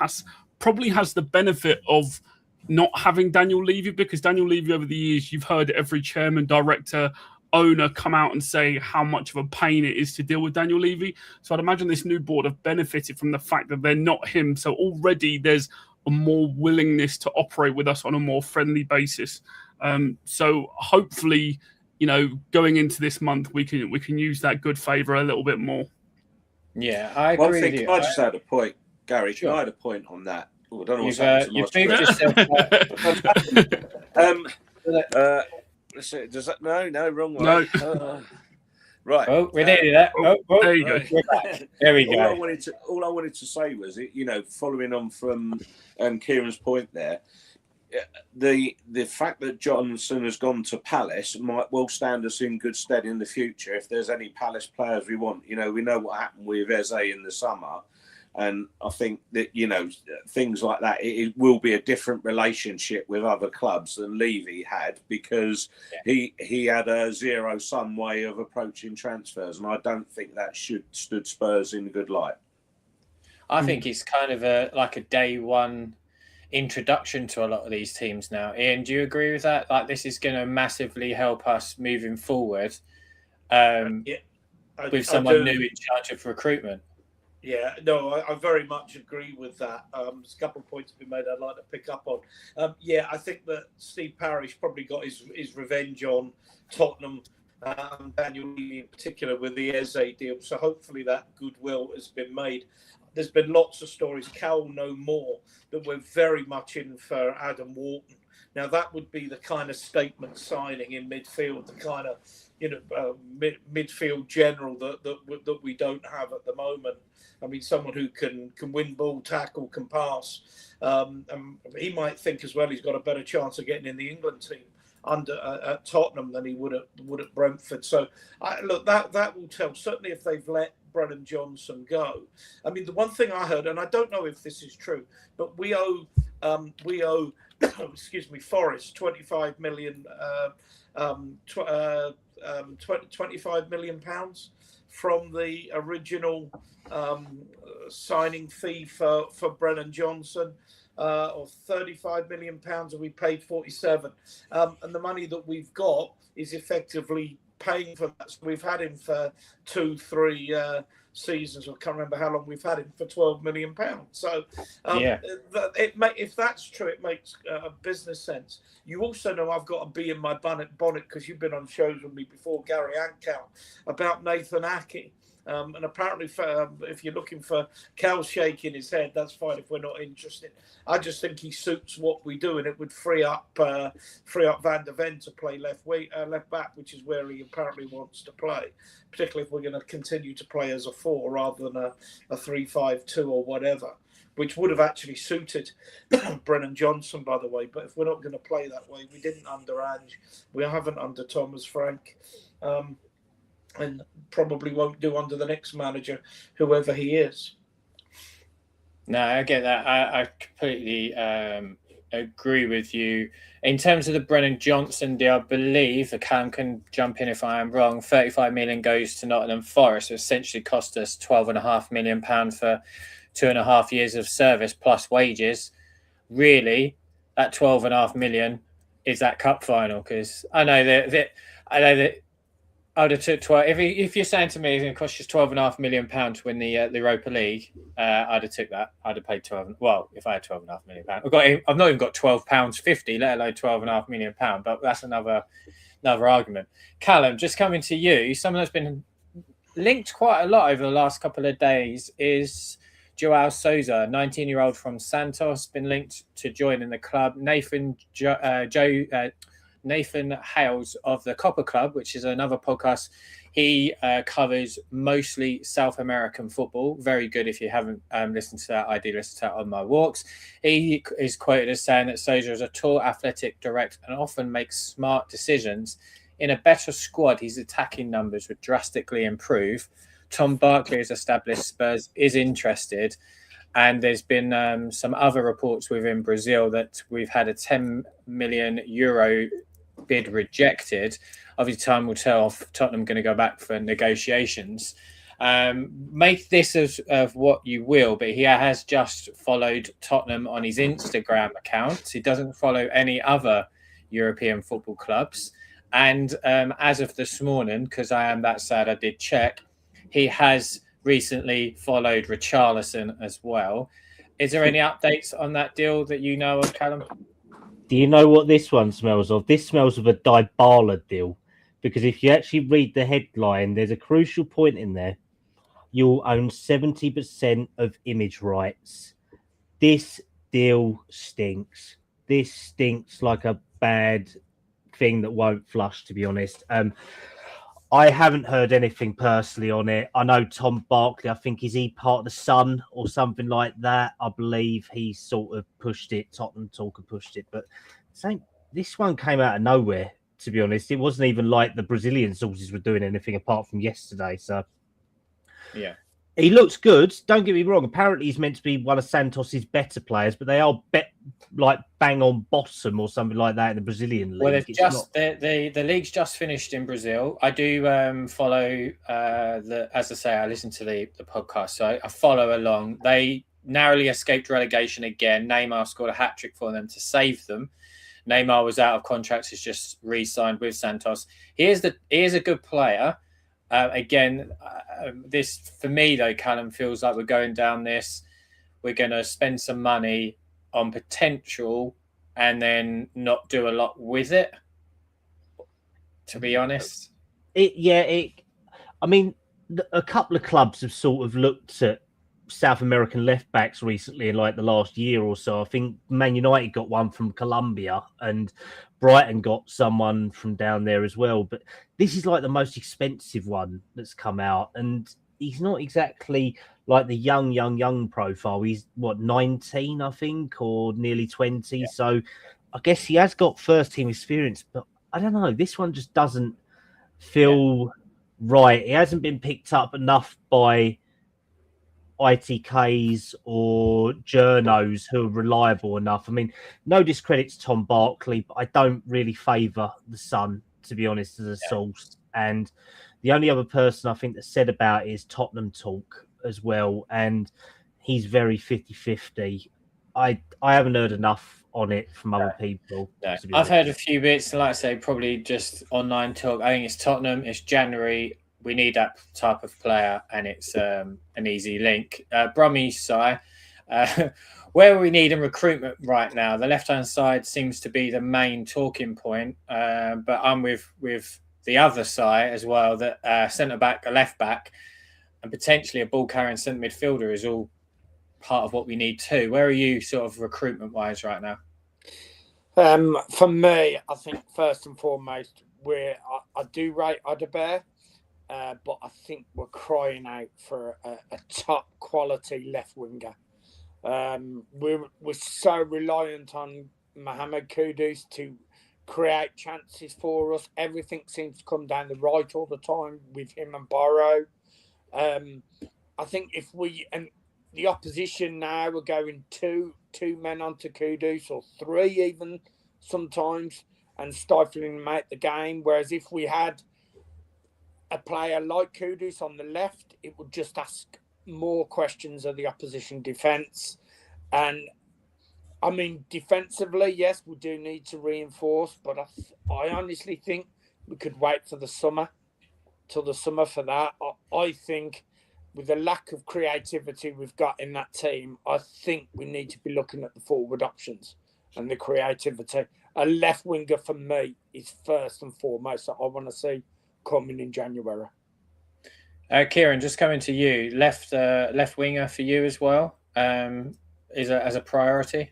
probably has the benefit of not having Daniel Levy, because Daniel Levy over the years, you've heard every chairman, director, owner come out and say how much of a pain it is to deal with Daniel Levy. So I'd imagine this new board have benefited from the fact that they're not him. So already there's a more willingness to operate with us on a more friendly basis. So hopefully, going into this month, we can use that good favour a little bit more. Yeah, I agree with you. I just had a point, Gary. Sure. Can I had a point on that? Oh, I don't know what's You've happening to does that? No, wrong one. No. Right. Oh, we needed that. There you go. There we go. All I wanted to say was, following on from Kieran's point there, the fact that Johnson has gone to Palace might well stand us in good stead in the future if there's any Palace players we want. We know what happened with Eze in the summer. And I think that, things like that, it will be a different relationship with other clubs than Levy had, because he had a zero-sum way of approaching transfers. And I don't think that stood Spurs in a good light. I think it's kind of like a day one introduction to a lot of these teams now. Ian, do you agree with that? Like, this is going to massively help us moving forward with someone new in charge of recruitment. Yeah, no, I very much agree with that. There's a couple of points to be made I'd like to pick up on. I think that Steve Parish probably got his revenge on Tottenham, Daniel Levy in particular, with the Eze deal. So hopefully that goodwill has been made. There's been lots of stories, Cal no more, that we're very much in for Adam Wharton. Now, that would be the kind of statement signing in midfield, the kind of midfield general that we don't have at the moment. I mean, someone who can win ball, tackle, can pass. He might think as well he's got a better chance of getting in the England team at Tottenham than he would at Brentford. So, that will tell. Certainly, if they've let Brennan Johnson go. I mean, the one thing I heard, and I don't know if this is true, but we owe Forest 25 million. 25 million pounds from the original signing fee for Brennan Johnson, of 35 million pounds, and we paid 47. And the money that we've got is effectively paying for that. So we've had him for 2-3 seasons. I can't remember how long we've had him, for 12 million pounds. So if that's true, it makes business sense. You also know I've got a bee in my bonnet because you've been on shows with me before, Gary and Cal, about Nathan Ake. And apparently, if you're looking for Cal shaking his head, that's fine if we're not interested. I just think he suits what we do, and it would free up Van der Ven to play left back, which is where he apparently wants to play. Particularly if we're going to continue to play as a 4 rather than a 3-5-2 or whatever, which would have actually suited Brennan Johnson, by the way. But if we're not going to play that way, we didn't under Ange, we haven't under Thomas Frank. And probably won't do under the next manager, whoever he is. No, I get that. I completely agree with you. In terms of the Brennan Johnson deal, I believe, the Cam can jump in if I am wrong, 35 million goes to Nottingham Forest. So essentially cost us £12.5 million for 2.5 years of service plus wages. Really, that 12.5 million is that cup final, because I know that I would have took 12. If you're saying to me it's going to cost you £12.5 million to win the Europa League, I'd have took that. I'd have paid 12. Well, if I had £12.5 million, I've not even got £12.50, let alone £12.5 million. But that's another argument. Callum, just coming to you, someone that's been linked quite a lot over the last couple of days is Joao Souza, 19-year-old from Santos, been linked to joining the club. Nathan Hales of the Copper Club, which is another podcast. He covers mostly South American football. Very good. If you haven't listened to that, I do listen to that on my walks. He is quoted as saying that Souza is a tall, athletic, direct, and often makes smart decisions. In a better squad, his attacking numbers would drastically improve. Tom Barkley has established Spurs is interested. And there's been some other reports within Brazil that we've had a 10 million euro bid rejected. Obviously, time will tell if Tottenham going to go back for negotiations. Make this of what you will, but he has just followed Tottenham on his Instagram account. He doesn't follow any other European football clubs. And as of this morning, because I am that sad, I did check, he has recently followed Richarlison as well. Is there any updates on that deal that you know of, Callum? Do you know what this one smells of? This smells of a Dybala deal. Because if you actually read the headline, there's a crucial point in there. You'll own 70% of image rights. This deal stinks. This stinks like a bad thing that won't flush, to be honest. I haven't heard anything personally on it. I know Tom Barkley, I think, is he part of the Sun or something like that? I believe he sort of pushed it. Tottenham Talker pushed it. But this one came out of nowhere, to be honest. It wasn't even like the Brazilian sources were doing anything apart from yesterday. So, yeah. He looks good. Don't get me wrong. Apparently, he's meant to be one of Santos's better players, but they are like bang on bottom or something like that in the Brazilian league. Well, the league's just finished in Brazil. I do follow as I say, I listen to the podcast, so I follow along. They narrowly escaped relegation again. Neymar scored a hat-trick for them to save them. Neymar was out of contract, has just re-signed with Santos. He is a good player. This for me though, Callum, feels like we're going down this. We're going to spend some money on potential and then not do a lot with it. To be honest, I mean, a couple of clubs have sort of looked at South American left backs recently in like the last year or so. I think Man United got one from Colombia and Brighton got someone from down there as well. But this is like the most expensive one that's come out. And he's not exactly like the young profile. He's 19, I think, or nearly 20. Yeah. So I guess he has got first team experience, but I don't know. This one just doesn't feel right. He hasn't been picked up enough by ITKs or journos who are reliable enough. I mean, no discredit to Tom Barkley, but I don't really favour the Sun, to be honest, as a source. And the only other person I think that said about it is Tottenham Talk as well. And he's very 50-50. I haven't heard enough on it from other people. No. I've heard a few bits, and like I say, probably just online talk. I think it's Tottenham, it's January. We need that type of player, and it's an easy link. Brummy side, where we need in recruitment right now, the left-hand side seems to be the main talking point. But I'm with the other side as well, that centre-back, a left-back, and potentially a ball-carrying centre midfielder is all part of what we need too. Where are you sort of recruitment-wise right now? For me, I think first and foremost, I do rate Odebear. But I think we're crying out for a top quality left winger. We're so reliant on Mohamed Kudus to create chances for us. Everything seems to come down the right all the time with him and Barrow. I think if the opposition now are going two men onto Kudus, or three even sometimes, and stifling him out the game. Whereas if we had a player like Kudus on the left, it would just ask more questions of the opposition defence. And I mean, defensively, yes, we do need to reinforce, but I honestly think we could wait for the summer, till the summer for that. I think with the lack of creativity we've got in that team, I think we need to be looking at the forward options and the creativity. A left winger for me is first and foremost that I want to see coming in January. Kieran, just coming to you, left winger for you as well, as a priority.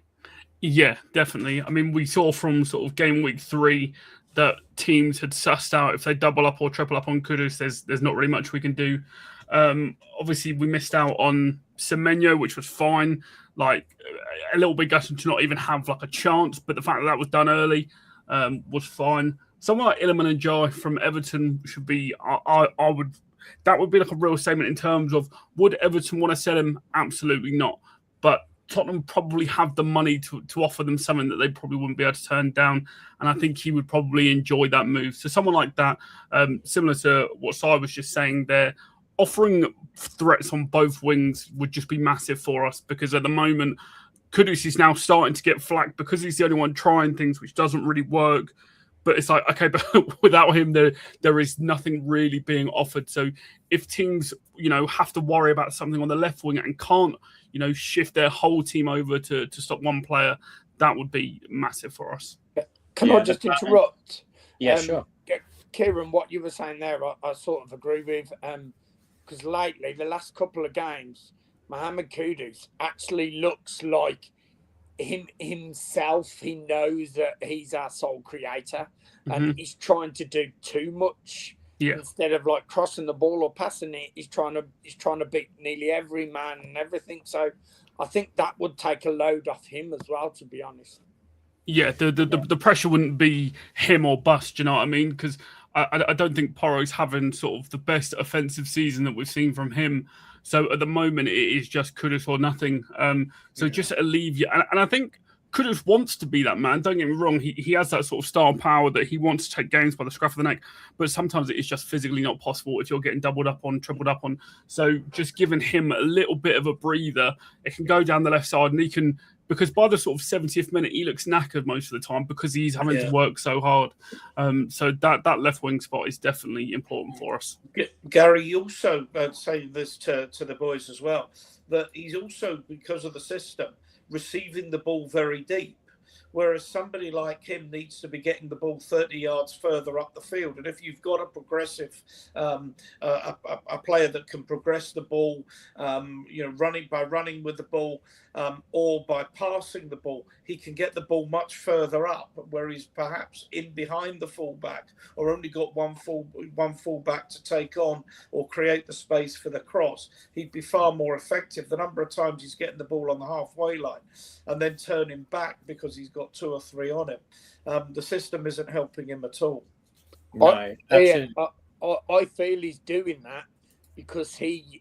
Yeah, definitely. I mean, we saw from sort of game week 3 that teams had sussed out if they double up or triple up on Kudus, there's not really much we can do. Obviously, we missed out on Semenyo, which was fine. Like a little bit gutted to not even have like a chance, but the fact that was done early was fine. Someone like Iliman and Jai from Everton should be. I would. That would be like a real statement in terms of would Everton want to sell him? Absolutely not. But Tottenham probably have the money to offer them something that they probably wouldn't be able to turn down. And I think he would probably enjoy that move. So someone like that, similar to what Si was just saying there, offering threats on both wings would just be massive for us because at the moment, Kudus is now starting to get flack because he's the only one trying things, which doesn't really work. But it's like, okay, but without him, there is nothing really being offered. So if teams, have to worry about something on the left wing and can't, shift their whole team over to stop one player, that would be massive for us. Can I just interrupt? Yeah, sure. Kieran, what you were saying there, I sort of agree with. Because lately, the last couple of games, Mohamed Kudus actually looks like himself. He knows that he's our sole creator and he's trying to do too much. Instead of like crossing the ball or passing it, he's trying to beat nearly every man and everything. So I think that would take a load off him as well, to be honest. Yeah, the pressure wouldn't be him or bust, you know what I mean? Because I don't think Porro's having sort of the best offensive season that we've seen from him. So at the moment, it is just Kudus or nothing. Just alleviate. And I think Kudus wants to be that man. Don't get me wrong. He has that sort of star power that he wants to take games by the scruff of the neck. But sometimes it is just physically not possible if you're getting doubled up on, tripled up on. So just giving him a little bit of a breather, it can go down the left side and he can, because by the sort of 70th minute, he looks knackered most of the time because he's having to work so hard. So that left wing spot is definitely important for us. Gary, you also saying this to the boys as well, that he's also, because of the system, receiving the ball very deep, whereas somebody like him needs to be getting the ball 30 yards further up the field. And if you've got a progressive, a player that can progress the ball, running with the ball, or by passing the ball, he can get the ball much further up, where he's perhaps in behind the fullback or only got one fullback to take on or create the space for the cross. He'd be far more effective. The number of times he's getting the ball on the halfway line and then turning back because he's got 2 or 3 on him. The system isn't helping him at all. No, I feel he's doing that because he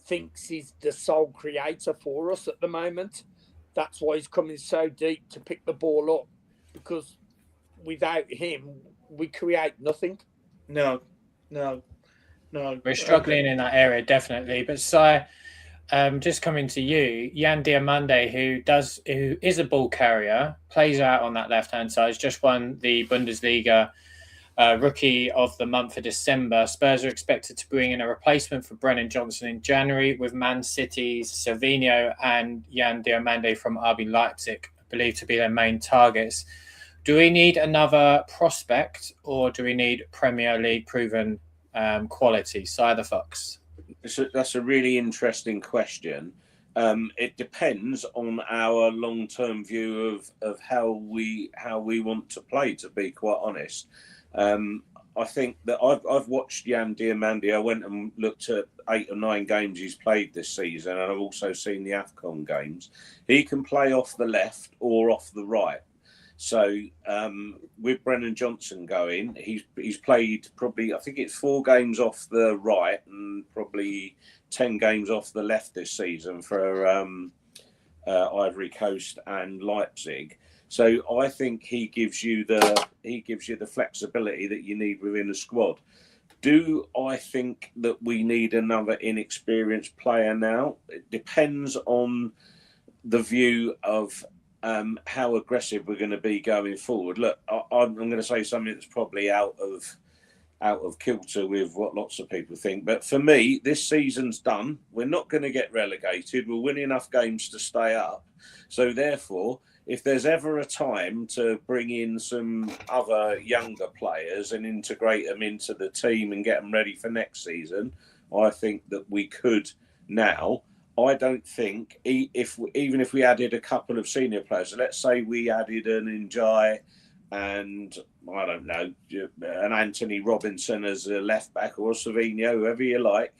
thinks he's the sole creator for us at the moment. That's why he's coming so deep to pick the ball up, because without him, we create nothing. No. We're struggling in that area, definitely. But Si, just coming to you, Yan Diomande, who is a ball carrier, plays out on that left-hand side, has just won the Bundesliga Rookie of the Month for December. Spurs are expected to bring in a replacement for Brennan Johnson in January, with Man City's Savinho and Yan Diomande from RB Leipzig believed to be their main targets. Do we need another prospect, or do we need Premier League proven quality? Si the Fox. That's a really interesting question. It depends on our long-term view of how we want to play, to be quite honest. I think that I've watched Yan Diomande. I went and looked at 8 or 9 games he's played this season, and I've also seen the AFCON games. He can play off the left or off the right. So with Brennan Johnson going, he's played probably, I think it's 4 games off the right and probably 10 games off the left this season for Ivory Coast and Leipzig. So I think he gives you the flexibility that you need within the squad. Do I think that we need another inexperienced player now? It depends on the view of how aggressive we're going to be going forward. Look, I'm going to say something that's probably out of kilter with what lots of people think. But for me, this season's done. We're not going to get relegated. We'll win enough games to stay up. So therefore, if there's ever a time to bring in some other younger players and integrate them into the team and get them ready for next season, I think that we could now. I don't think even if we added a couple of senior players, so let's say we added an Njai and I don't know, an Anthony Robinson as a left back or Savinho, whoever you like.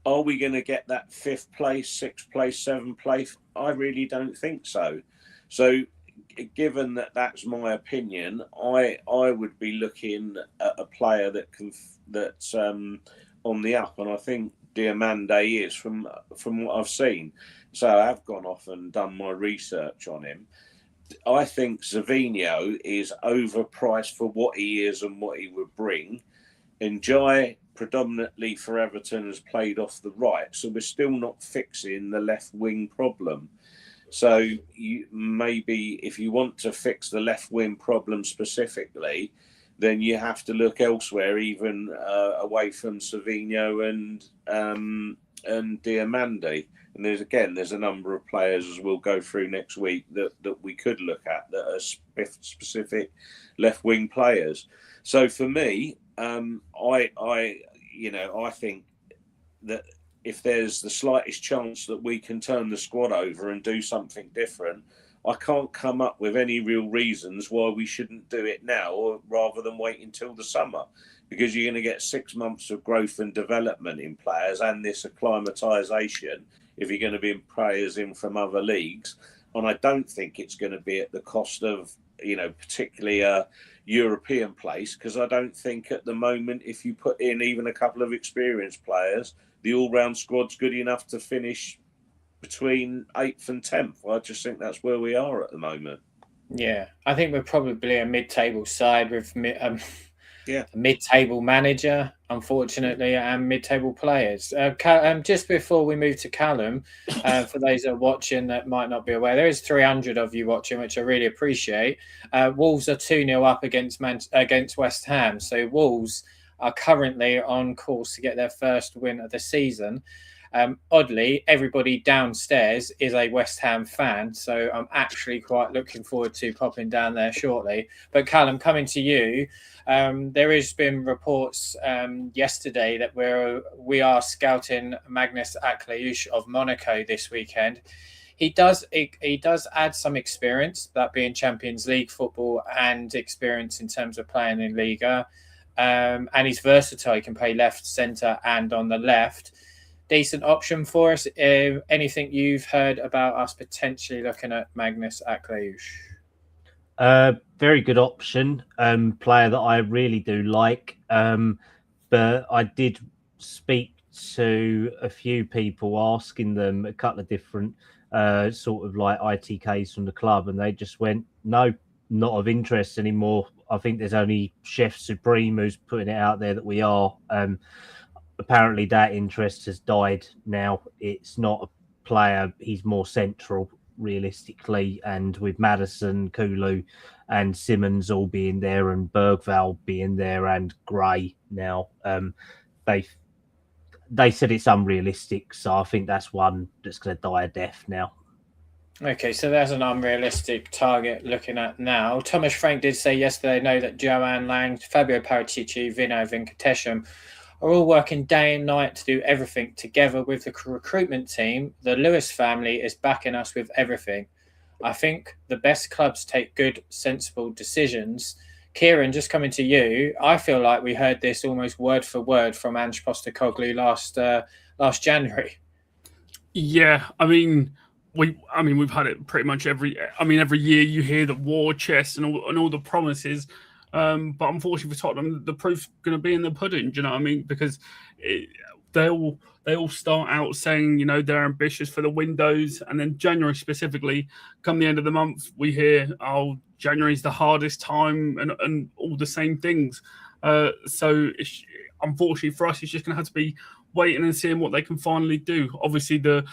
Are we going to get that 5th place, 6th place, 7th place? I really don't think so. So, given that that's my opinion, I would be looking at a player that's on the up, and I think Diamande is from what I've seen. So I've gone off and done my research on him. I think Savinho is overpriced for what he is and what he would bring. Njai predominantly for Everton has played off the right, so we're still not fixing the left wing problem. So maybe if you want to fix the left wing problem specifically, then you have to look elsewhere, even away from Savinho and Diamande. And there's a number of players, as we'll go through next week, that we could look at that are specific left wing players. So for me, I think that if there's the slightest chance that we can turn the squad over and do something different, I can't come up with any real reasons why we shouldn't do it now, or rather than wait until the summer, because you're going to get 6 months of growth and development in players and this acclimatisation if you're going to be players in from other leagues. And I don't think it's going to be at the cost of, particularly a European place, because I don't think at the moment, if you put in even a couple of experienced players, the all-round squad's good enough to finish between 8th and 10th. I just think that's where we are at the moment. Yeah, I think we're probably a mid-table side with a mid-table manager, unfortunately, and mid-table players. Just before we move to Callum, for those that are watching that might not be aware, there is 300 of you watching, which I really appreciate. Wolves are 2-0 up against West Ham, so Wolves are currently on course to get their first win of the season. Oddly, everybody downstairs is a West Ham fan, so I'm actually quite looking forward to popping down there shortly. But Callum, coming to you, there has been reports yesterday that we are scouting Magnus Akliouche of Monaco this weekend. He does add some experience, that being Champions League football and experience in terms of playing in Liga, and he's versatile. He can play left, centre, and on the left. Decent option for us. Anything you've heard about us potentially looking at Magnus Akliouche? Very good option. Player that I really do like. But I did speak to a few people asking them a couple of different sort of like ITKs from the club, and they just went, no, not of interest anymore. I think there's only Chef Supreme who's putting it out there that we are. Apparently that interest has died now. It's not a player. He's more central, realistically. And with Maddison, Kulu and Simmons all being there and Bergvall being there and Gray now, they said it's unrealistic. So I think that's one that's going to die a death now. Okay, so there's an unrealistic target looking at now. Thomas Frank did say yesterday, no, that Joanne Lang, Fabio Paratici, Vino Venkatesham are all working day and night to do everything together with the recruitment team. The Lewis family is backing us with everything. I think the best clubs take good, sensible decisions. Kieran, just coming to you, I feel like we heard this almost word for word from Ange Postecoglou last January. Yeah, we've had it pretty much every year. You hear the war chest and all the promises. But unfortunately for Tottenham, the proof's going to be in the pudding. Do you know what I mean? Because they all start out saying, they're ambitious for the windows, and then January specifically, come the end of the month, we hear, January's the hardest time, and all the same things. So unfortunately for us, it's just going to have to be waiting and seeing what they can finally do. Obviously, the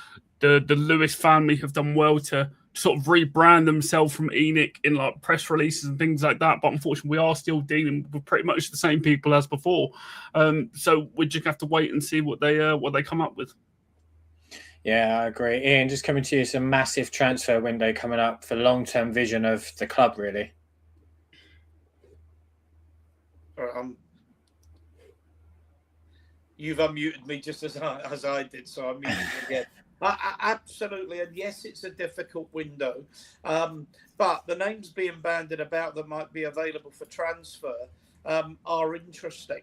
Lewis family have done well to sort of rebrand themselves from ENIC in like press releases and things like that, but unfortunately we are still dealing with pretty much the same people as before. So we just have to wait and see what they come up with. Yeah, I agree. Ian, just coming to you, it's a massive transfer window coming up for long-term vision of the club, really. You've unmuted me just as I did, so I'm muted again. Absolutely, and yes, it's a difficult window, but the names being banded about that might be available for transfer are interesting.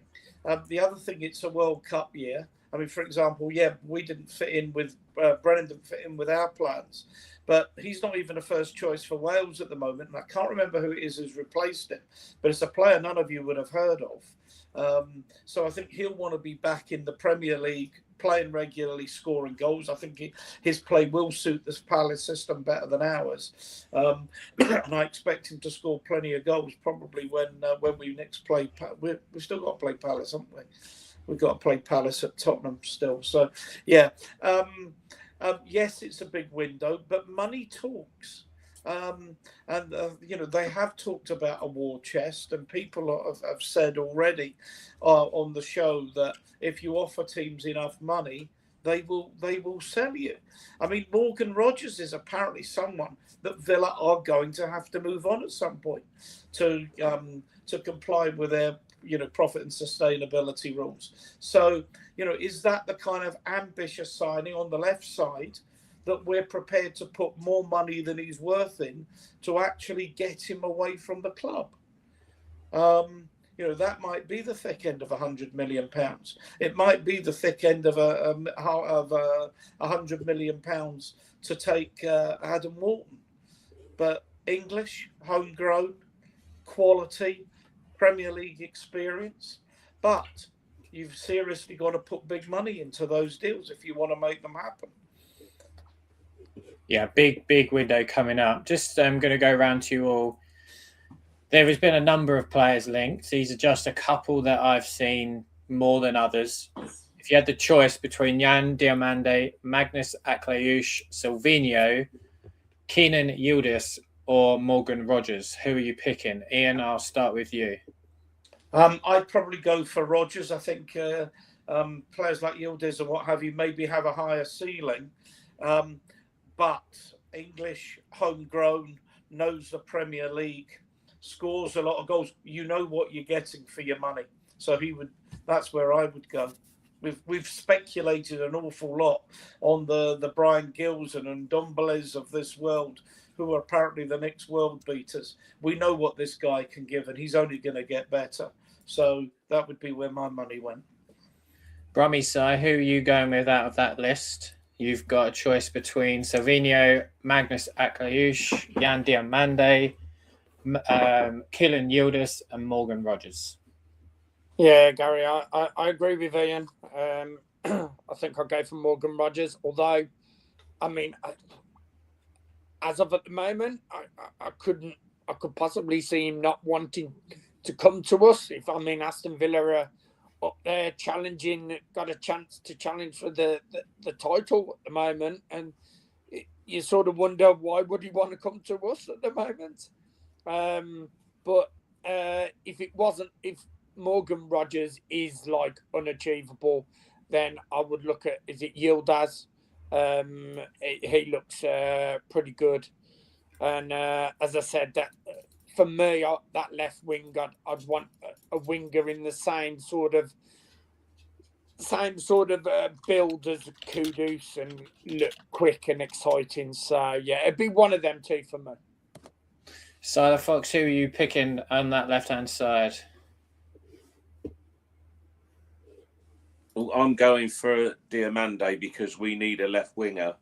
The other thing, it's a World Cup year. I mean, for example, we didn't fit in with Brennan didn't fit in with our plans, but he's not even a first choice for Wales at the moment, and I can't remember who it is who's replaced him, but it's a player none of you would have heard of. So I think he'll want to be back in the Premier League, playing regularly, scoring goals. I think his play will suit this Palace system better than ours, and I expect him to score plenty of goals. Probably when we next play, we've still got to play Palace, haven't we? We've got to play Palace at Tottenham still. So yeah, yes, it's a big window, but money talks. They have talked about a war chest, and people have said already on the show that if you offer teams enough money, they will sell you. I mean, Morgan Rogers is apparently someone that Villa are going to have to move on at some point to comply with their profit and sustainability rules. So is that the kind of ambitious signing on the left side that we're prepared to put more money than he's worth in to actually get him away from the club? That might be the thick end of £100 million. It might be the thick end of £100 million to take Adam Walton. But English, homegrown, quality, Premier League experience. But you've seriously got to put big money into those deals if you want to make them happen. Yeah, big window coming up. Just I'm going to go around to you all. There has been a number of players linked. These are just a couple that I've seen more than others. If you had the choice between Jan Diomande, Magnus Aklayush, Silvinho, Keenan Yildiz, or Morgan Rogers, who are you picking? Ian, I'll start with you. I'd probably go for Rogers. I think players like Yildiz and what have you maybe have a higher ceiling. But English, homegrown, knows the Premier League, scores a lot of goals. You know what you're getting for your money. So that's where I would go. We've speculated an awful lot on the Brian Gills and Ndombeles of this world, who are apparently the next world beaters. We know what this guy can give, and he's only going to get better. So that would be where my money went. Brummy Sai, who are you going with out of that list? You've got a choice between Silvinho, Magnus Aklayush, Jan Diomande, Keenan Yildiz, and Morgan Rogers. Yeah, Gary, I agree with Ian. I think I'll go for Morgan Rogers. Although, I mean, as of at the moment, I could possibly see him not wanting to come to us. If Aston Villa are up there challenging, got a chance to challenge for the title at the moment, and you sort of wonder why would he want to come to us at the moment. But if Morgan Rogers is like unachievable, then I would look at, is it Yildiz? He looks pretty good, and as I said, that for me, that left wing, I'd want a winger in the same sort of build as Kudus and look quick and exciting. So yeah, it'd be one of them two for me. Siler Fox, who are you picking on that left-hand side? Well, I'm going for Diomande because we need a left winger,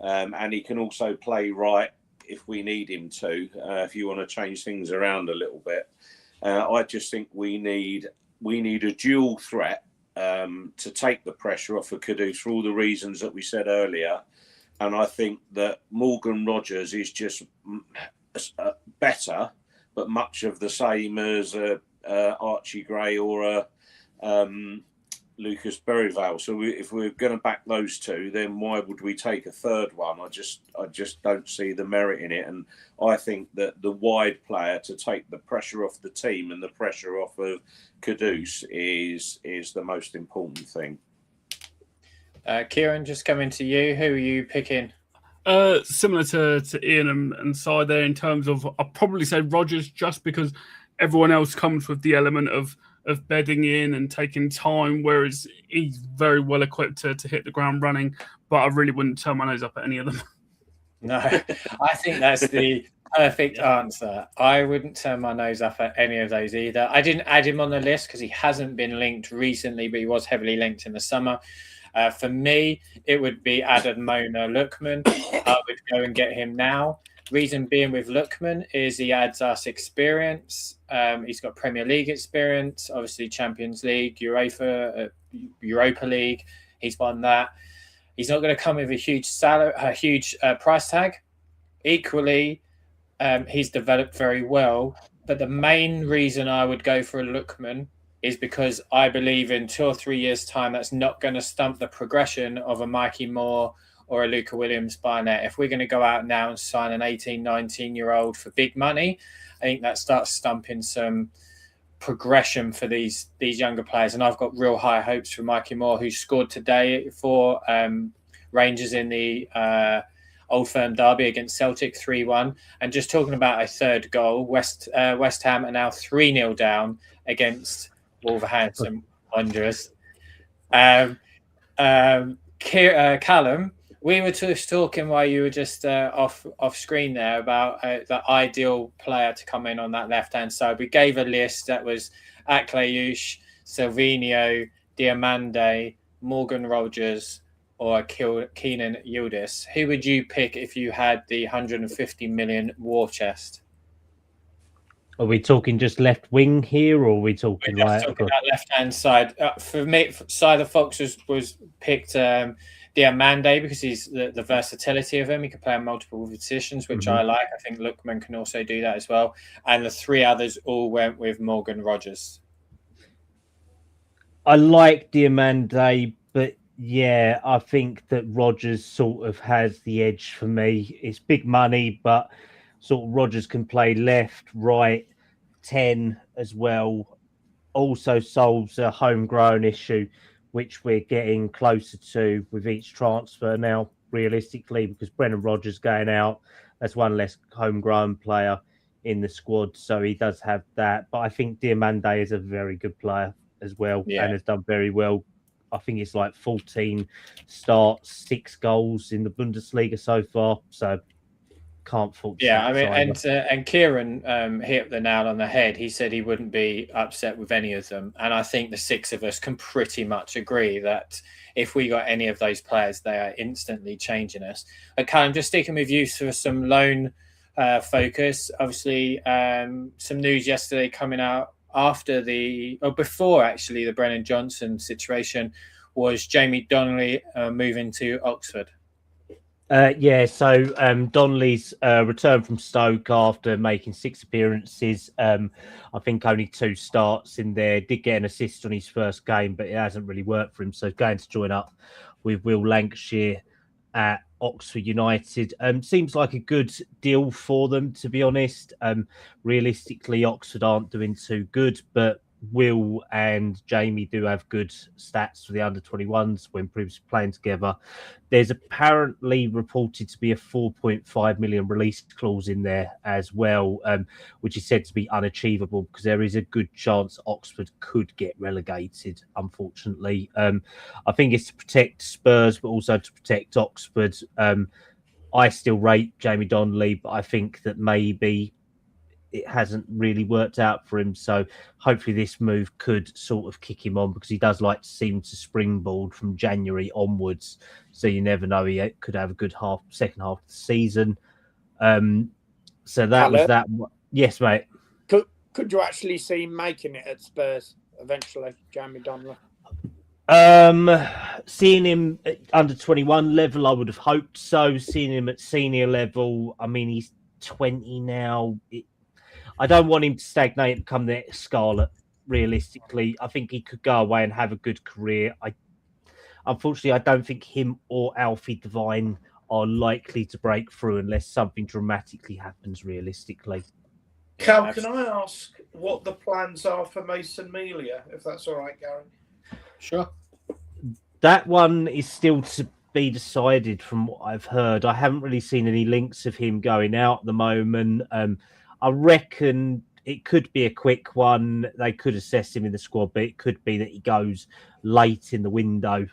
and he can also play right if we need him to. If you want to change things around a little bit, I just think we need a dual threat to take the pressure off of Kudus for all the reasons that we said earlier. And I think that Morgan Rogers is just better, but much of the same as Archie Gray or Lucas Berryvale. So if we're going to back those two, then why would we take a third one? I just don't see the merit in it. And I think that the wide player to take the pressure off the team and the pressure off of Kudus is the most important thing. Kieran, just coming to you. Who are you picking? Similar to Ian and Sai there in terms of, I'll probably say Rogers just because everyone else comes with the element of of bedding in and taking time, whereas he's very well equipped to hit the ground running. But I really wouldn't turn my nose up at any of them. No, I think that's the perfect answer. I wouldn't turn my nose up at any of those either. I didn't add him on the list because he hasn't been linked recently, but he was heavily linked in the summer. For me, it would be Ademola Lookman. I would go and get him now. Reason being with Lookman is he adds us experience. He's got Premier League experience, obviously Champions League, Europa League. He's won that. He's not going to come with a huge price tag. Equally, he's developed very well. But the main reason I would go for a Lookman is because I believe in 2 or 3 years' time, that's not going to stump the progression of a Mikey Moore or a Luca Williams-Barnett. If we're going to go out now and sign an 18, 19-year-old for big money, I think that starts stumping some progression for these younger players. And I've got real high hopes for Mikey Moore, who scored today for Rangers in the Old Firm derby against Celtic 3-1. And just talking about a third goal, West Ham are now 3-0 down against Wolverhampton Wanderers. Callum, we were just talking while you were just off screen there about the ideal player to come in on that left-hand side. We gave a list that was Akleyush, Silvinho, Diamande, Morgan Rogers, or Keenan Yildiz. Who would you pick if you had the 150 million war chest? Are we talking just left wing here, or are we talking like talking about left-hand side? For me, side of Fox was picked Diamande because he's the versatility of him. He can play in multiple positions, which I like. I think Lookman can also do that as well. And the three others all went with Morgan Rogers. I like Diamande, but yeah, I think that Rogers sort of has the edge for me. It's big money, but sort of Rogers can play left, right, 10 as well. Also solves a homegrown issue, which we're getting closer to with each transfer now, realistically, because Brendan Rodgers going out, that's one less homegrown player in the squad. So he does have that. But I think Diamande is a very good player as well and has done very well. I think it's like 14 starts, 6 goals in the Bundesliga so far. So can't fault. Yeah, I mean, and Kieran hit the nail on the head. He said he wouldn't be upset with any of them, and I think the 6 of us can pretty much agree that if we got any of those players, they are instantly changing us. Okay, I'm just sticking with you for some loan focus. Obviously, some news yesterday coming out before actually the Brennan Johnson situation was Jamie Donnelly moving to Oxford. So Donnelly's return from Stoke after making 6 appearances. I think only 2 starts in there. Did get an assist on his first game, but it hasn't really worked for him. So going to join up with Will Lancashire at Oxford United. Seems like a good deal for them, to be honest. Realistically, Oxford aren't doing too good, but Will and Jamie do have good stats for the under-21s when previously playing together. There's apparently reported to be a 4.5 million release clause in there as well, which is said to be unachievable because there is a good chance Oxford could get relegated, unfortunately. I think it's to protect Spurs, but also to protect Oxford. I still rate Jamie Donnelly, but I think that maybe it hasn't really worked out for him. So hopefully this move could sort of kick him on because he does like to seem to springboard from January onwards. So you never know, he could have a good second half of the season. So that was that. Yes, mate. Could you actually see him making it at Spurs eventually, Jamie Donnelly? Seeing him at under 21 level, I would have hoped so. Seeing him at senior level, I mean, he's 20 now. I don't want him to stagnate and become the Scarlet, realistically. I think he could go away and have a good career. Unfortunately, I don't think him or Alfie Devine are likely to break through unless something dramatically happens, realistically. Cal, can I ask what the plans are for Mason Melia, if that's all right, Gary? Sure. That one is still to be decided from what I've heard. I haven't really seen any links of him going out at the moment. I reckon it could be a quick one. They could assess him in the squad, but it could be that he goes late in the window.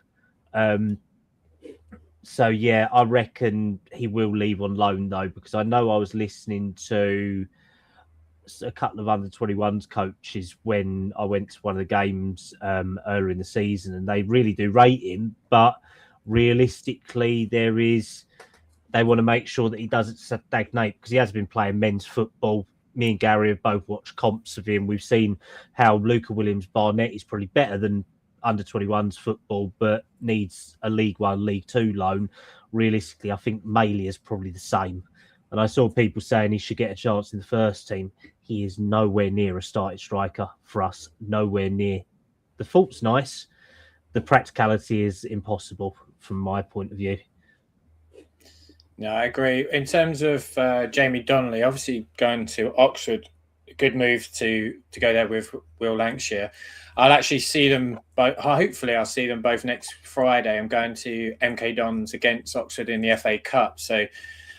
So yeah, I reckon he will leave on loan though, because I know I was listening to a couple of under-21s coaches when I went to one of the games earlier in the season, and they really do rate him. But realistically, they want to make sure that he doesn't stagnate, because he has been playing men's football. Me and Gary have both watched comps of him. We've seen how Luca Williams-Barnett is probably better than under-21s football, but needs a League One, League Two loan. Realistically, I think Maley is probably the same. And I saw people saying he should get a chance in the first team. He is nowhere near a starting striker for us. Nowhere near. The thought's nice. The practicality is impossible from my point of view. No, I agree. In terms of Jamie Donnelly, obviously going to Oxford, a good move to go there with Will Lancashire. I'll actually see them both. Hopefully, I'll see them both next Friday. I'm going to MK Dons against Oxford in the FA Cup, so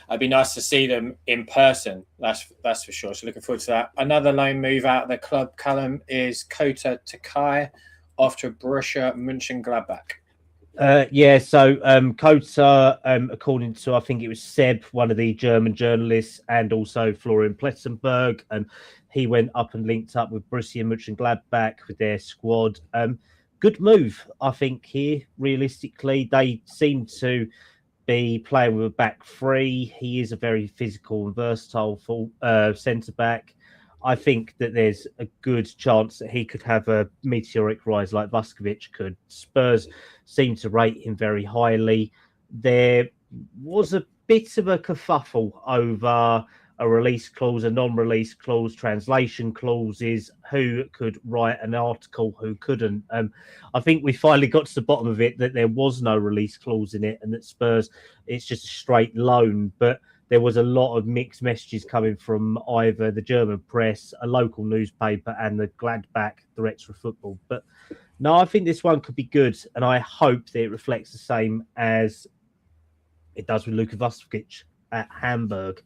it'd be nice to see them in person. That's for sure. So looking forward to that. Another loan move out of the club, Callum, is Kota Takai off to Borussia Mönchengladbach. So Kota, according to, I think it was Seb, one of the German journalists, and also Florian Plettenberg, he went up and linked up with Borussia Mönchengladbach with their squad. Good move, I think, here. Realistically, they seem to be playing with a back three. He is a very physical and versatile centre-back. I think that there's a good chance that he could have a meteoric rise like Vuskovic could. Spurs seem to rate him very highly. There was a bit of a kerfuffle over a release clause, a non-release clause, translation clauses, who could write an article, who couldn't. I think we finally got to the bottom of it, that there was no release clause in it, and that Spurs, it's just a straight loan. But there was a lot of mixed messages coming from either the German press, a local newspaper, and the Gladbach Director of Football. But no, I think this one could be good, and I hope that it reflects the same as it does with Luka Vuskovic at Hamburg,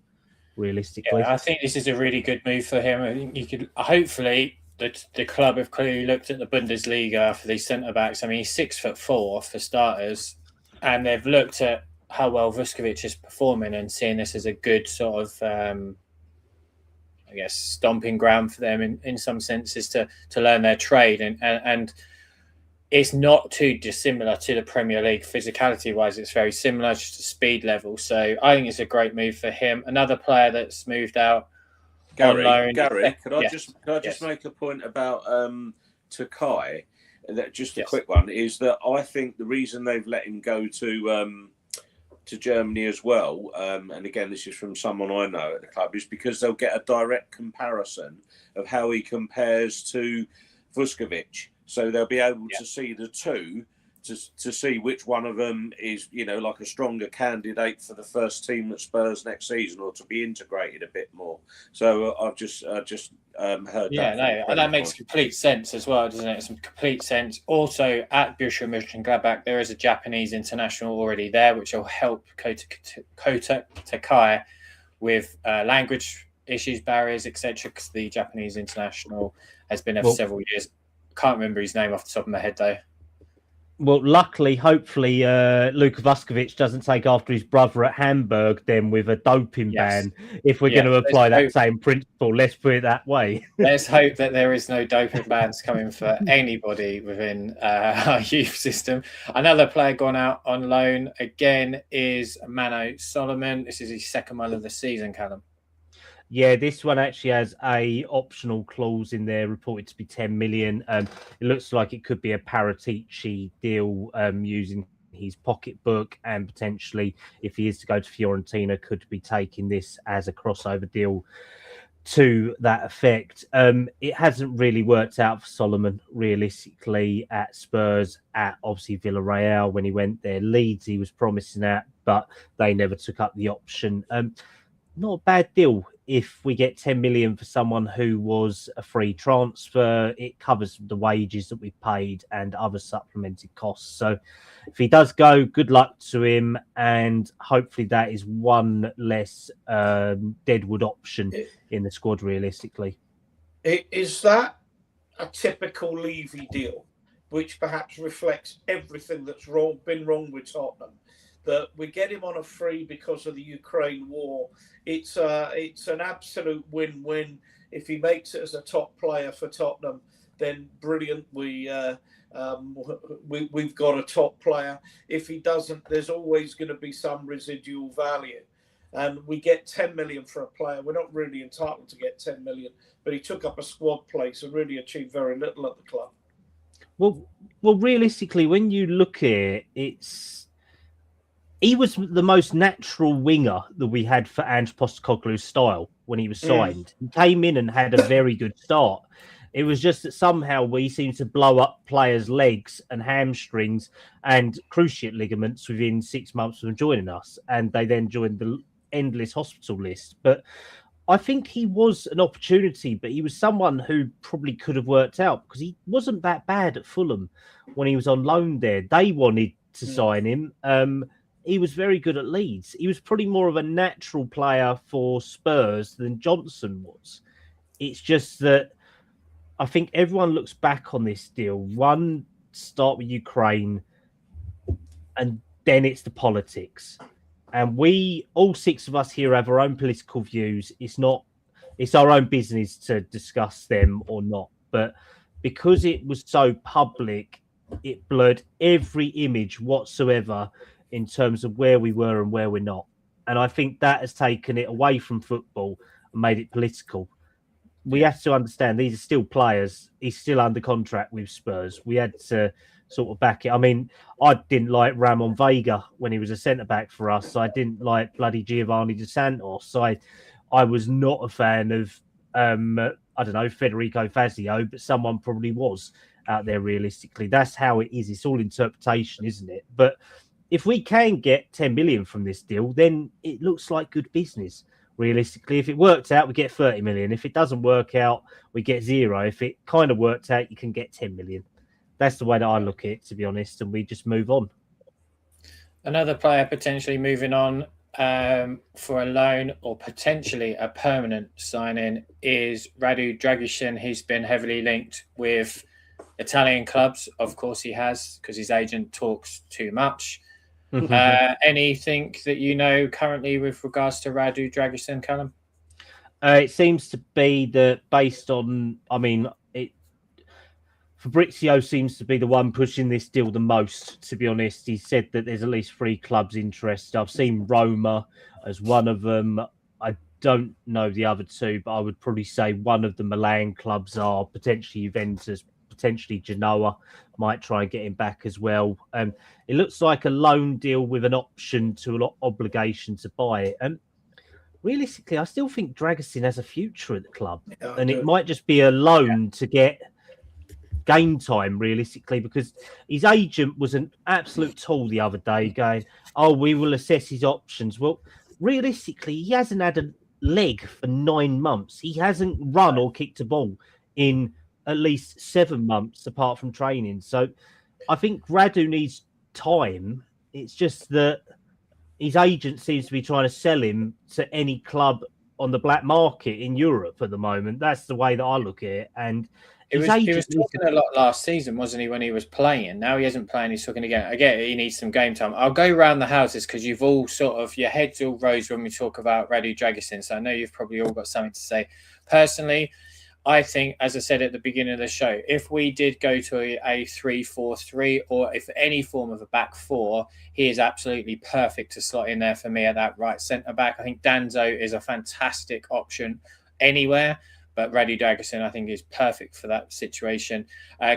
realistically. Yeah, I think this is a really good move for him. I think you could hopefully the club have clearly looked at the Bundesliga for these centre backs. I mean, he's 6'4" for starters, and they've looked at how well Vuskovic is performing and seeing this as a good sort of, I guess, stomping ground for them in some senses to learn their trade. And it's not too dissimilar to the Premier League physicality-wise. It's very similar, just a speed level. So I think it's a great move for him. Another player that's moved out on loan. Gary, could I just make a point about Takai? That just a quick one is that I think the reason they've let him go to Germany as well, and again, this is from someone I know at the club, is because they'll get a direct comparison of how he compares to Vuskovic. So they'll be able to see the two to see which one of them is, like a stronger candidate for the first team at Spurs next season, or to be integrated a bit more. So I've just heard that. Yeah, no, that makes complete sense as well, doesn't it? It's complete sense. Also, at Borussia Mönchengladbach, there is a Japanese international already there, which will help Kota Takai with language issues, barriers, etc. Because the Japanese international has been there for several years. Can't remember his name off the top of my head, though. Well, luckily, hopefully, Luka Vuskovic doesn't take after his brother at Hamburg then with a doping ban. If we're going to apply that same principle, let's put it that way. Let's hope that there is no doping bans coming for anybody within our youth system. Another player gone out on loan again is Mano Solomon. This is his second one of the season, Callum. Yeah, this one actually has a optional clause in there, reported to be 10 million. It looks like it could be a Prjctspurs deal using his pocketbook, and potentially, if he is to go to Fiorentina, could be taking this as a crossover deal to that effect. It hasn't really worked out for Solomon, realistically, at Spurs, at obviously Villarreal when he went there. Leeds, he was promising that, but they never took up the option. Not a bad deal. If we get 10 million for someone who was a free transfer, it covers the wages that we've paid and other supplemented costs. So if he does go, good luck to him. And hopefully that is one less deadwood option in the squad, realistically. Is that a typical Levy deal, which perhaps reflects everything that's been wrong with Tottenham? That we get him on a free because of the Ukraine war. It's an absolute win-win. If he makes it as a top player for Tottenham, then brilliant. We've got a top player. If he doesn't, there's always going to be some residual value. And we get 10 million for a player. We're not really entitled to get 10 million, but he took up a squad place and really achieved very little at the club. Well, realistically, when you look at it, he was the most natural winger that we had for Ange Postecoglou's style when he was signed. He came in and had a very good start. It was just that somehow we seemed to blow up players' legs and hamstrings and cruciate ligaments within 6 months of joining us, and they then joined the endless hospital list. But I think he was an opportunity, but he was someone who probably could have worked out because he wasn't that bad at Fulham when he was on loan there. They wanted to sign him. He was very good at Leeds. He was probably more of a natural player for Spurs than Johnson was. It's just that I think everyone looks back on this deal. One, start with Ukraine, and then it's the politics. And we, all 6 of us here, have our own political views. It's our own business to discuss them or not. But because it was so public, it blurred every image whatsoever in terms of where we were and where we're not. And I think that has taken it away from football and made it political. We have to understand these are still players. He's still under contract with Spurs. We had to sort of back it. I mean, I didn't like Ramon Vega when he was a centre-back for us. I didn't like bloody Giovanni Dos Santos. I was not a fan of, I don't know, Federico Fazio, but someone probably was out there realistically. That's how it is. It's all interpretation, isn't it? But if we can get 10 million from this deal, then it looks like good business. Realistically, if it works out, we get 30 million. If it doesn't work out, we get 0. If it kind of works out, you can get 10 million. That's the way that I look at it, to be honest, and we just move on. Another player potentially moving on for a loan or potentially a permanent signing is Radu Dragusin. He's been heavily linked with Italian clubs. Of course he has, because his agent talks too much. Anything that you know currently with regards to Radu Dragusin, Callum? It seems to be that based on, Fabrizio seems to be the one pushing this deal the most, to be honest. He said that there's at least 3 clubs interested. I've seen Roma as one of them. I don't know the other 2, but I would probably say one of the Milan clubs are potentially Juventus, potentially Genoa might try and get him back as well. It looks like a loan deal with an option to an obligation to buy it. And realistically, I still think Dragusin has a future at the club. And it might just be a loan to get game time, realistically, because his agent was an absolute tool the other day going, we will assess his options. Well, realistically, he hasn't had a leg for 9 months. He hasn't run or kicked a ball in at least 7 months apart from training. So I think Radu needs time. It's just that his agent seems to be trying to sell him to any club on the black market in Europe at the moment. That's the way that I look at it. And he was talking a lot last season, wasn't he, when he was playing? Now he isn't playing, he's talking again. I get it, he needs some game time. I'll go around the houses because you've all your heads all rose when we talk about Radu Dragusin. So I know you've probably all got something to say. Personally, I think, as I said at the beginning of the show, if we did go to a 3-4-3 or if any form of a back 4, he is absolutely perfect to slot in there for me at that right centre back. I think Danzo is a fantastic option anywhere, but Radu Dragusin, I think, is perfect for that situation.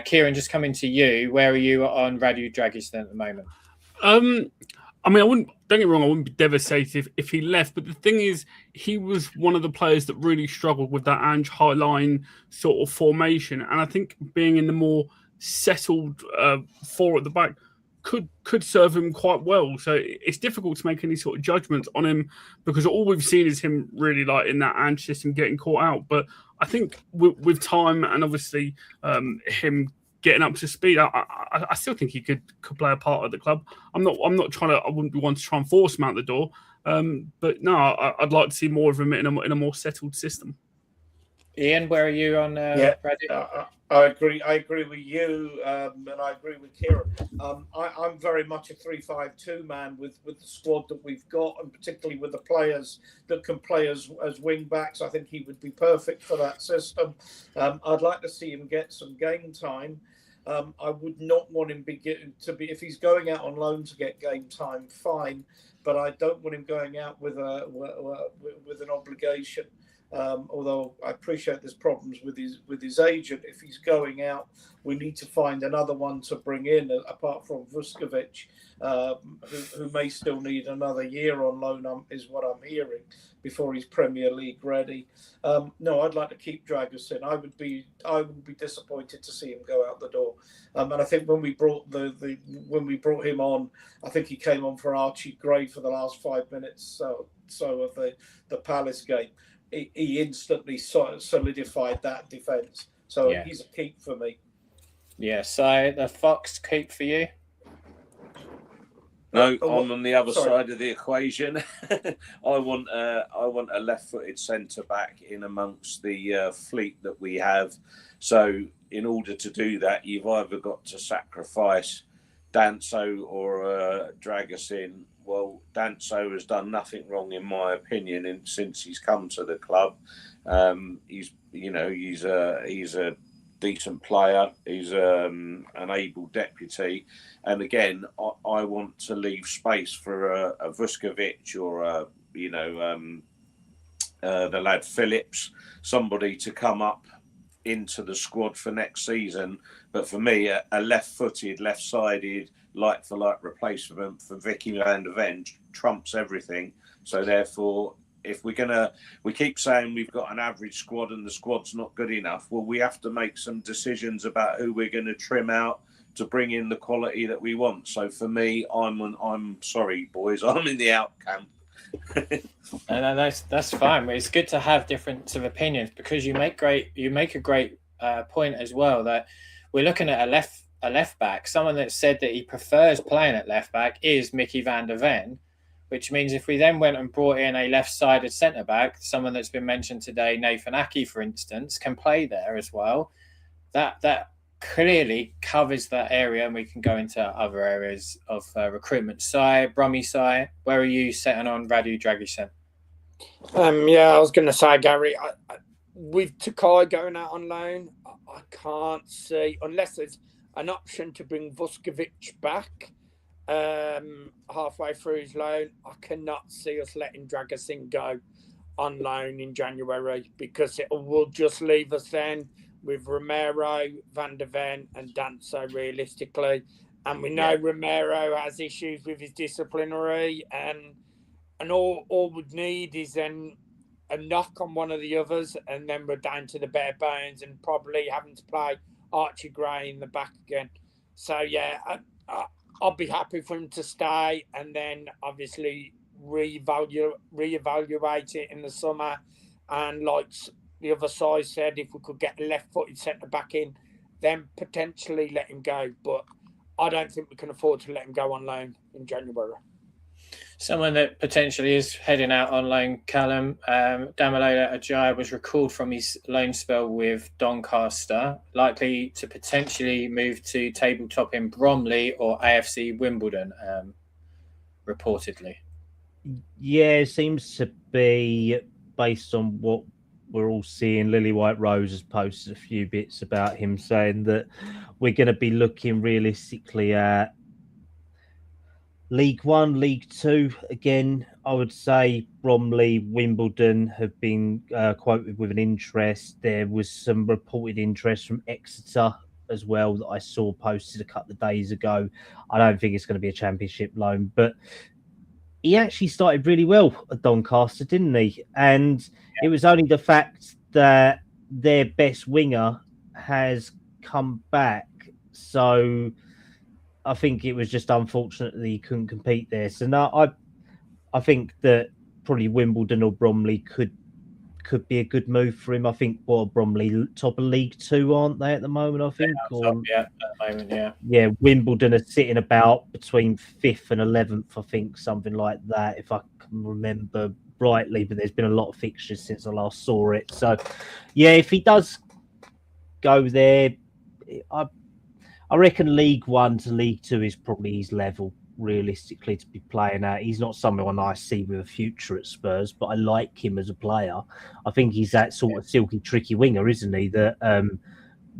Kieran, just coming to you, where are you on Radu Dragusin at the moment? Don't get me wrong, I wouldn't be devastated if he left. But the thing is, he was one of the players that really struggled with that Ange high line sort of formation. And I think being in the more settled 4 at the back could serve him quite well. So it's difficult to make any sort of judgments on him because all we've seen is him really like in that Ange system getting caught out. But I think with time and obviously him getting up to speed, I still think he could play a part of the club. I wouldn't be one to try and force him out the door. But no, I'd like to see more of him in a more settled system. Ian, where are you on Yeah, Reddit? I agree. I agree with you, and I agree with Kieran. I'm very much a 3-5-2 man with the squad that we've got, and particularly with the players that can play as wing backs. I think he would be perfect for that system. I'd like to see him get some game time. I would not want him to be if he's going out on loan to get game time, fine, but I don't want him going out with an obligation. Although I appreciate there's problems with his agent. If he's going out, we need to find another one to bring in apart from Vuskovic, who may still need another year on loan. Is what I'm hearing before he's Premier League ready. No, I'd like to keep Dragusin. I would be disappointed to see him go out the door. And I think when we brought him on, I think he came on for Archie Gray for the last 5 minutes so of the Palace game. He instantly solidified that defence. So Yeah. He's a keep for me. Yeah, so the Fox keep for you? No, I'm on the other side of the equation. I want a left-footed centre back in amongst the fleet that we have. So in order to do that, you've either got to sacrifice Danso or Dragusin. Well, Danso has done nothing wrong in my opinion since he's come to the club. He's a decent player. He's an able deputy, and again, I want to leave space for a Vuskovic or the lad Phillips, somebody to come up into the squad for next season. But for me, a left-footed, left-sided, like-for-like replacement for Vicky van der Ven trumps everything. So therefore, if we keep saying we've got an average squad and the squad's not good enough, well, we have to make some decisions about who we're going to trim out to bring in the quality that we want. So for me, I'm sorry, boys, I'm in the out camp. And that's fine. It's good to have difference of opinions because you make a great point as well that we're looking at a left back. Someone that said that he prefers playing at left back is Mickey van der Ven, which means if we then went and brought in a left-sided centre back, someone that's been mentioned today, Nathan Aki, for instance, can play there as well. That clearly covers that area, and we can go into other areas of recruitment. Brummy Sai, where are you setting on Radu Dragusin? I was going to say, Gary, with Takai going out on loan, I can't see, unless there's an option to bring Vuskovic back halfway through his loan, I cannot see us letting Dragusin go on loan in January because it will just leave us then with Romero, Van der Ven and Danso realistically. And we know Romero has issues with his disciplinary and all we'd need is then a knock on one of the others and then we're down to the bare bones and probably having to play Archie Gray in the back again. So I'll be happy for him to stay and then obviously reevaluate it in the summer. And like the other side said, if we could get a left-footed centre back in, then potentially let him go. But I don't think we can afford to let him go on loan in January. Someone that potentially is heading out on loan, Callum, Damilola Ajayi was recalled from his loan spell with Doncaster, likely to potentially move to tabletop in Bromley or AFC Wimbledon, reportedly. Yeah, it seems to be based on what we're all seeing. Lily White Rose has posted a few bits about him saying that we're going to be looking realistically at League One, League Two. Again, I would say Bromley, Wimbledon have been quoted with an interest. There was some reported interest from Exeter as well that I saw posted a couple of days ago. I don't think it's going to be a championship loan, but he actually started really well at Doncaster, didn't he? And it was only the fact that their best winger has come back. So I think it was just unfortunate that he couldn't compete there. So now I think that probably Wimbledon or Bromley could could be a good move for him. I think Bromley top of League Two, aren't they at the moment? I think. Yeah, at the moment, yeah. Yeah, Wimbledon are sitting about between 5th and 11th, I think, something like that, if I can remember rightly. But there's been a lot of fixtures since I last saw it. So, yeah, if he does go there, I reckon League One to League Two is probably his level, realistically, to be playing at. He's not someone I see with a future at Spurs, but I like him as a player. I think he's that sort of silky, tricky winger, isn't he, that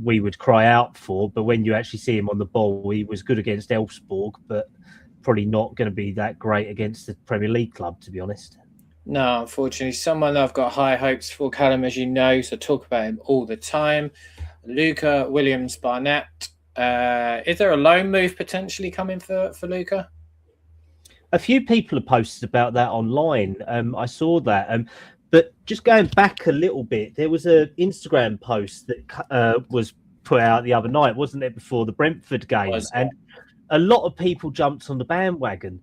we would cry out for. But when you actually see him on the ball, he was good against Elfsborg, but probably not going to be that great against the Premier League club, to be honest. No, unfortunately, someone I've got high hopes for, Callum, as you know, so talk about him all the time. Luca Williams-Barnett. Is there a loan move potentially coming for Luca? A few people have posted about that online. I saw that. But just going back a little bit, there was an Instagram post that was put out the other night, wasn't it, before the Brentford game? And a lot of people jumped on the bandwagon.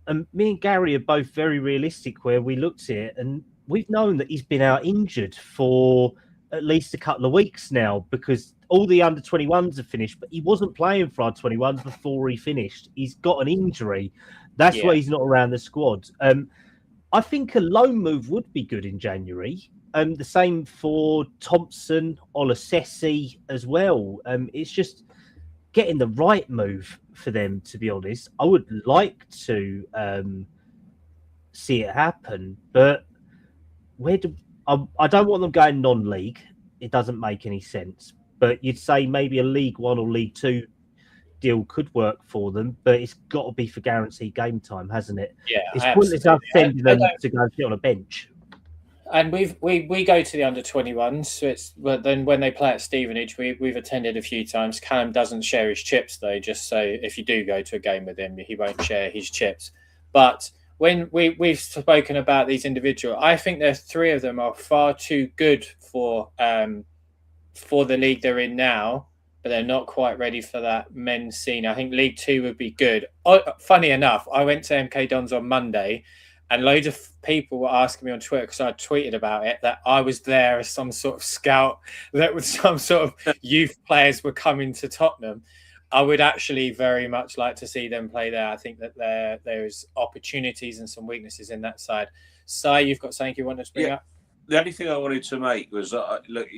And me and Gary are both very realistic where we looked at it, and we've known that he's been out injured for at least a couple of weeks now, because all the under-21s have finished, but he wasn't playing for our 21s before he finished. He's got an injury. That's why he's not around the squad. I think a loan move would be good in January. The same for Thompson, Olasesi as well. It's just getting the right move for them, to be honest. I would like to see it happen, but I don't want them going non-league. It doesn't make any sense. But you'd say maybe a League One or League Two deal could work for them, but it's got to be for guaranteed game time, hasn't it? Yeah, it's pointless us sending them to go sit on a bench. And we go to the under-21s, so but then when they play at Stevenage, we've attended a few times. Callum doesn't share his chips though, just so if you do go to a game with him, he won't share his chips. But when we've spoken about these individuals, I think there's three of them are far too good for the league they're in now, but they're not quite ready for that men's scene. I think League Two would be good. Funny enough, I went to MK Dons on Monday, and loads of people were asking me on Twitter, because I tweeted about it, that I was there as some sort of scout, that with some sort of youth players were coming to Tottenham. I would actually very much like to see them play there. I think that there's opportunities and some weaknesses in that side. Si, you've got something you wanted to bring up? The only thing I wanted to make was, look,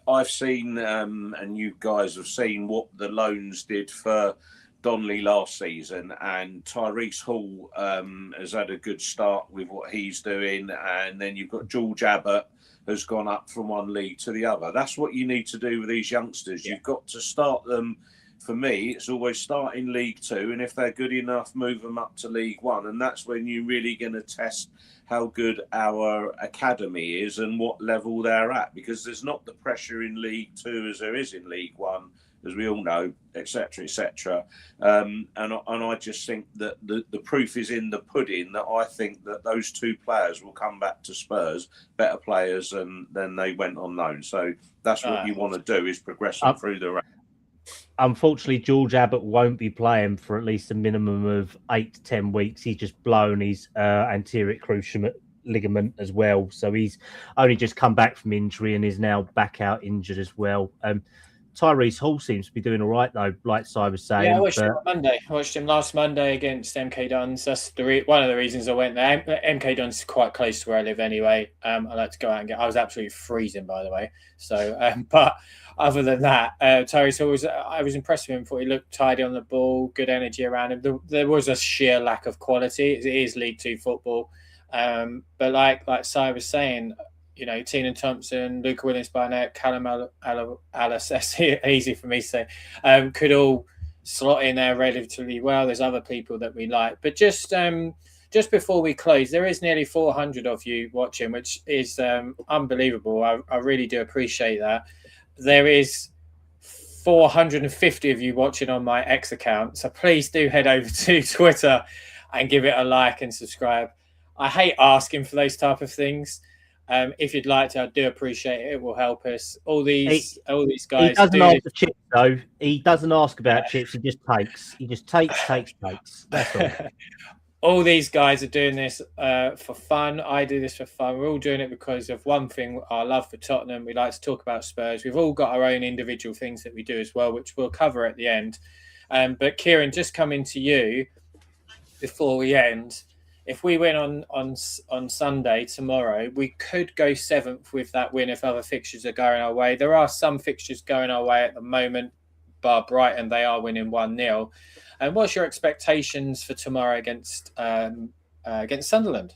I've seen, and you guys have seen what the loans did for Donnelly last season, and Tyrese Hall has had a good start with what he's doing, and then you've got George Abbott has gone up from one league to the other. That's what you need to do with these youngsters. You've got to start them. For me, it's always start in League Two, and if they're good enough, move them up to League One, and that's when you're really going to test how good our academy is and what level they're at, because there's not the pressure in League Two as there is in League One, as we all know, etc., etc. And I just think that the proof is in the pudding, that I think that those two players will come back to Spurs better players than they went on loan. So that's what you want to do, is progress them through the ranks. Unfortunately, George Abbott won't be playing for at least a minimum of 8 to 10 weeks. He's just blown his anterior cruciate ligament as well. So he's only just come back from injury and is now back out injured as well. Tyrese Hall seems to be doing all right, though, like Si was saying. Yeah, I watched him on Monday. I watched him last Monday against MK Dons. That's one of the reasons I went there. MK Dons is quite close to where I live anyway. I like to go out and I was absolutely freezing, by the way. So, but other than that, Tyrese Hall I was impressed with him. Thought he looked tidy on the ball, good energy around him. There was a sheer lack of quality. It is League Two football. But like Si was saying, you know, Teenan Thompson, Luca Williams-Barnett, Callum Alasesi, easy for me to say, could all slot in there relatively well. There's other people that we like. But just before we close, there is nearly 400 of you watching, which is unbelievable. I really do appreciate that. There is 450 of you watching on my X account. So please do head over to Twitter and give it a like and subscribe. I hate asking for those type of things. If you'd like to, I do appreciate it. It will help us. All these guys. He doesn't ask for chips, though. He doesn't ask about chips. He just takes. He just takes. That's all. all these guys are doing this for fun. I do this for fun. We're all doing it because of one thing, our love for Tottenham. We like to talk about Spurs. We've all got our own individual things that we do as well, which we'll cover at the end. But Kieran, just coming to you before we end. If we win on Sunday tomorrow, we could go 7th with that win if other fixtures are going our way. There are some fixtures going our way at the moment, bar Brighton, they are winning 1-0. And what's your expectations for tomorrow against Sunderland?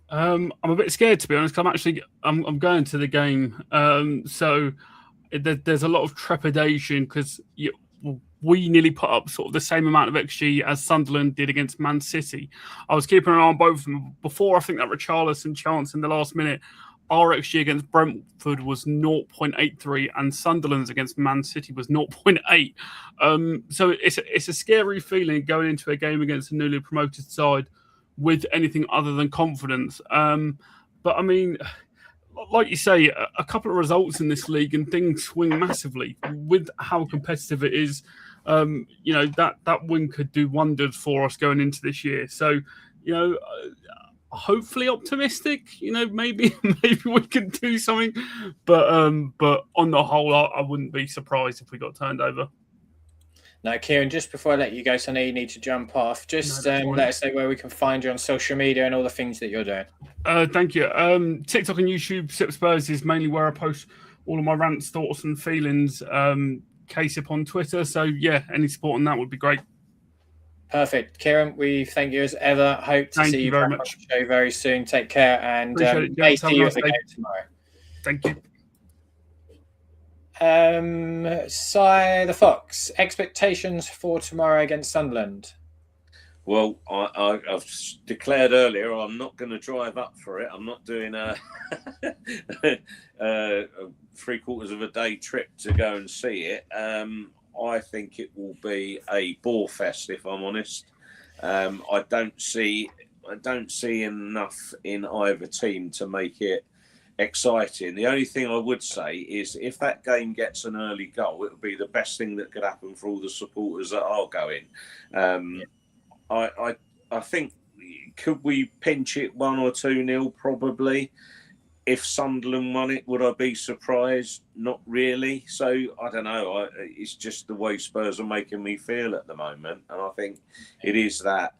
I'm a bit scared, to be honest. I'm going to the game, so there's a lot of trepidation because we nearly put up sort of the same amount of XG as Sunderland did against Man City. I was keeping an eye on both of them before. I think that Richarlison chance in the last minute. Our XG against Brentford was 0.83 and Sunderland's against Man City was 0.8. So it's a scary feeling going into a game against a newly promoted side with anything other than confidence. But I mean, like you say, a couple of results in this league and things swing massively with how competitive it is. That win could do wonders for us going into this year. So, hopefully optimistic. Maybe we can do something. But on the whole, I wouldn't be surprised if we got turned over. Now, Kieran, just before I let you go, so I know you need to jump off, just let us know where we can find you on social media and all the things that you're doing. Thank you. TikTok and YouTube, Prjctspurs is mainly where I post all of my rants, thoughts and feelings. KSIP on Twitter. So, yeah, any support on that would be great. Perfect. Kieran, we thank you as ever. Hope to see you very back much on the show very soon. Take care and may see you at the game tomorrow. Thank you. Si the Fox, expectations for tomorrow against Sunderland? Well, I've declared earlier I'm not going to drive up for it. I'm not doing a 3/4 of a day trip to go and see it. I think it will be a bore fest, if I'm honest. I don't see enough in either team to make it exciting. The only thing I would say is if that game gets an early goal, it would be the best thing that could happen for all the supporters that are going. I think, could we pinch it 1 or 2-0? Probably. If Sunderland won it, would I be surprised? Not really. So I don't know. It's just the way Spurs are making me feel at the moment, and I think it is that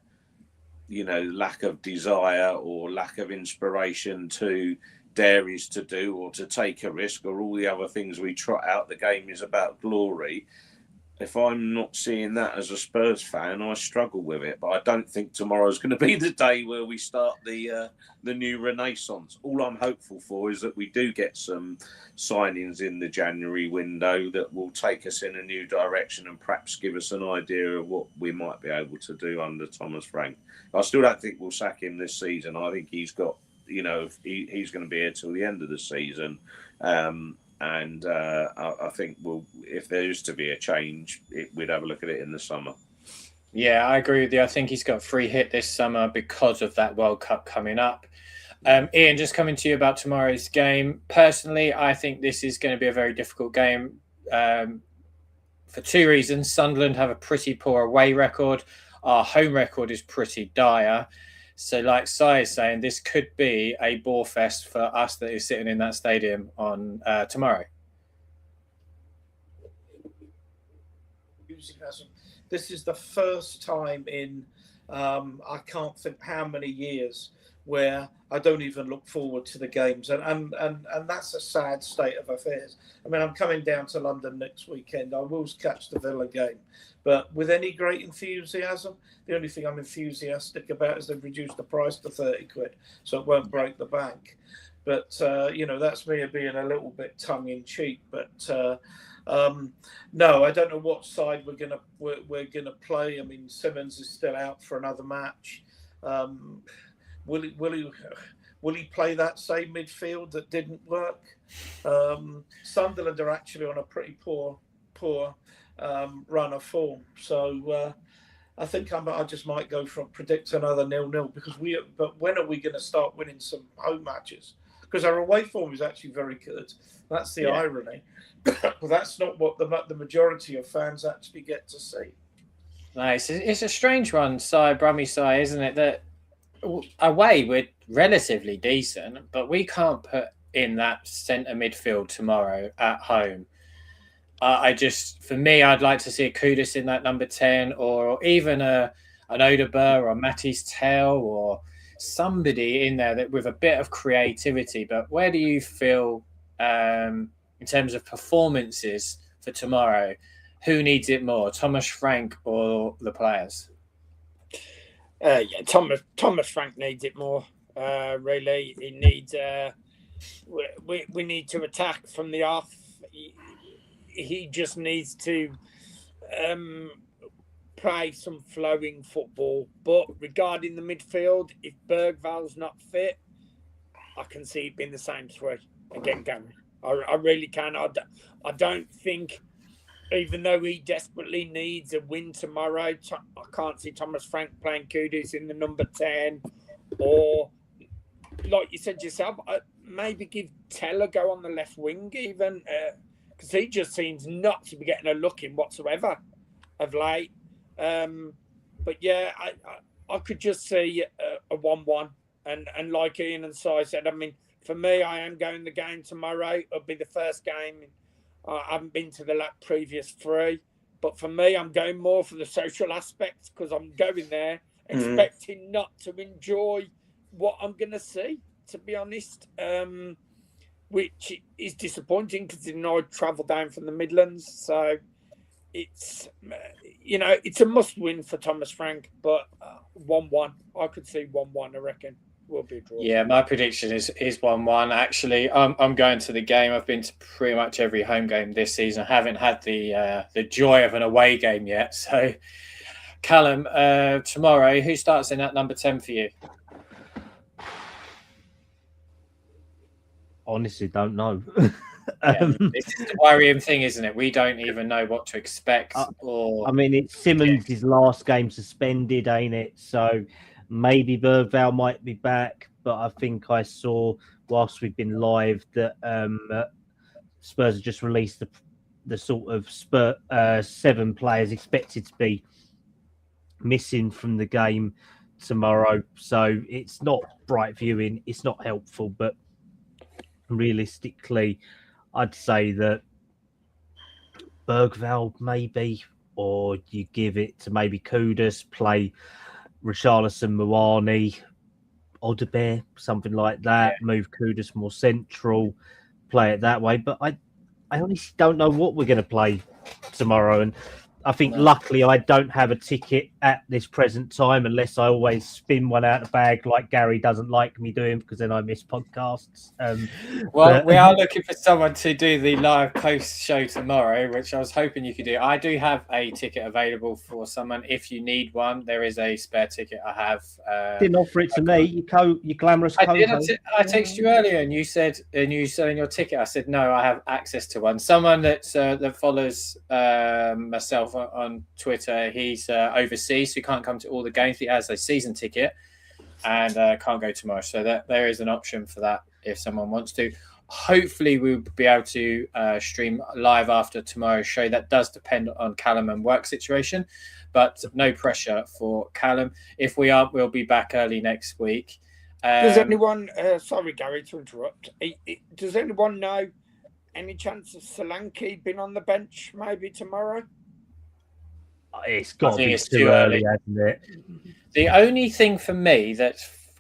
lack of desire or lack of inspiration to dare is to do or to take a risk or all the other things we trot out. The game is about glory. If I'm not seeing that as a Spurs fan, I struggle with it. But I don't think tomorrow's going to be the day where we start the new renaissance. All I'm hopeful for is that we do get some signings in the January window that will take us in a new direction and perhaps give us an idea of what we might be able to do under Thomas Frank. I still don't think we'll sack him this season. I think he's got, he's going to be here till the end of the season. And I think if there is to be a change, we'd have a look at it in the summer. Yeah, I agree with you. I think he's got a free hit this summer because of that World Cup coming up. Ian, just coming to you about tomorrow's game. Personally, I think this is going to be a very difficult game for 2 reasons. Sunderland have a pretty poor away record. Our home record is pretty dire. So like Si is saying, this could be a bore fest for us that is sitting in that stadium on tomorrow. This is the first time in I can't think how many years where I don't even look forward to the games, and that's a sad state of affairs. I mean, I'm coming down to London next weekend. I will catch the Villa game, but with any great enthusiasm. The only thing I'm enthusiastic about is they've reduced the price to 30 quid, so it won't break the bank. But that's me being a little bit tongue in cheek. But no, I don't know what side we're gonna play. I mean, Simmons is still out for another match. Will he play that same midfield that didn't work? Sunderland are actually on a pretty poor run of form. So I think I just might go for predict another 0-0 because But when are we going to start winning some home matches? Because our away form is actually very good. That's the irony. But that's not what the majority of fans actually get to see. No, it's a strange one, Brummy side, isn't it? That away we're relatively decent, but we can't put in that centre midfield tomorrow at home. For me, I'd like to see a Kudus in that number 10, or even an Odeberg or Matisse Tell, or somebody in there that with a bit of creativity. But where do you feel in terms of performances for tomorrow? Who needs it more, Thomas Frank or the players? Yeah, Thomas Frank needs it more. Really, he needs. We need to attack from the off. He just needs to play some flowing football. But regarding the midfield, if Bergval's not fit, I can see it being the same three again, Gary. I really can. I don't think, even though he desperately needs a win tomorrow, I can't see Thomas Frank playing Kudus in the number 10. Or, like you said yourself, maybe give Tell a go on the left wing even, because he just seems not to be getting a look in whatsoever of late. But yeah, I could just see a 1-1. And like Ian and Si said, I mean, for me, I am going the game tomorrow. It'll be the first game. I haven't been to the previous 3. But for me, I'm going more for the social aspect, because I'm going there expecting not to enjoy what I'm going to see, to be honest, which is disappointing because I travel down from the Midlands. So it's, it's a must win for Thomas Frank, but 1-1. I could see 1-1, I reckon. Will be a draw. Yeah, my prediction is 1-1. Actually, I'm going to the game. I've been to pretty much every home game this season. I haven't had the joy of an away game yet. So, Callum, tomorrow, who starts in at number 10 for you? Honestly, don't know. This is the worrying thing, isn't it? We don't even know what to expect. I mean, it's Simmons' last game suspended, ain't it? So maybe Bergval might be back, but I think I saw whilst we've been live that Spurs have just released the sort of 7 players expected to be missing from the game tomorrow. So it's not bright viewing. It's not helpful, but realistically, I'd say that Bergval maybe, or you give it to maybe Kudus, play Richarlison, Mawani, Odeberg, something like that. Yeah. Move Kudus more central, play it that way. But I honestly don't know what we're going to play tomorrow. And I think luckily I don't have a ticket at this present time, unless I always spin one out of the bag like Gary doesn't like me doing, because then I miss podcasts. We are looking for someone to do the live post show tomorrow, which I was hoping you could do. I do have a ticket available for someone. If you need one, there is a spare ticket I have. Didn't offer it to me. You glamorous co-host. I texted you earlier and you said, you selling your ticket. I said, no, I have access to one. Someone that follows myself on Twitter, he's overseas, so he can't come to all the games. He has a season ticket and can't go tomorrow, so that there is an option for that if someone wants to. Hopefully we'll be able to stream live after tomorrow's show. That does depend on Callum and work situation, but no pressure for Callum. If we aren't, we'll be back early next week. Does anyone sorry Gary to interrupt, does anyone know any chance of Solanke being on the bench maybe tomorrow? It's got to be too early, hasn't it? The only thing for me that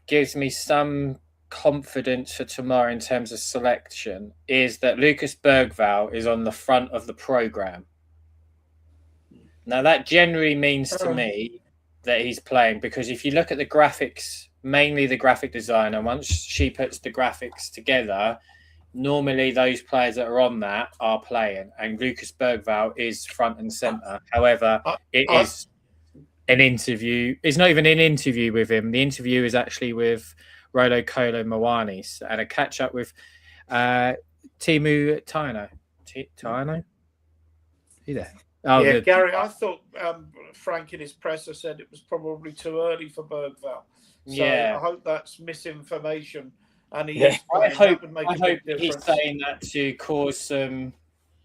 gives me some confidence for tomorrow in terms of selection is that Lucas Bergval is on the front of the programme. Now, that generally means to me that he's playing, because if you look at the graphics, mainly the graphic designer, once she puts the graphics together, normally those players that are on that are playing, and Lucas Bergval is front and centre. However, it is an interview. It's not even an interview with him. The interview is actually with Rolo Kolo Mawani and a catch-up with Timu Taino. Taino? You there? Oh, yeah, Gary, I thought Frank in his presser said it was probably too early for Bergval. So I hope that's misinformation. And I hope he's saying that to cause some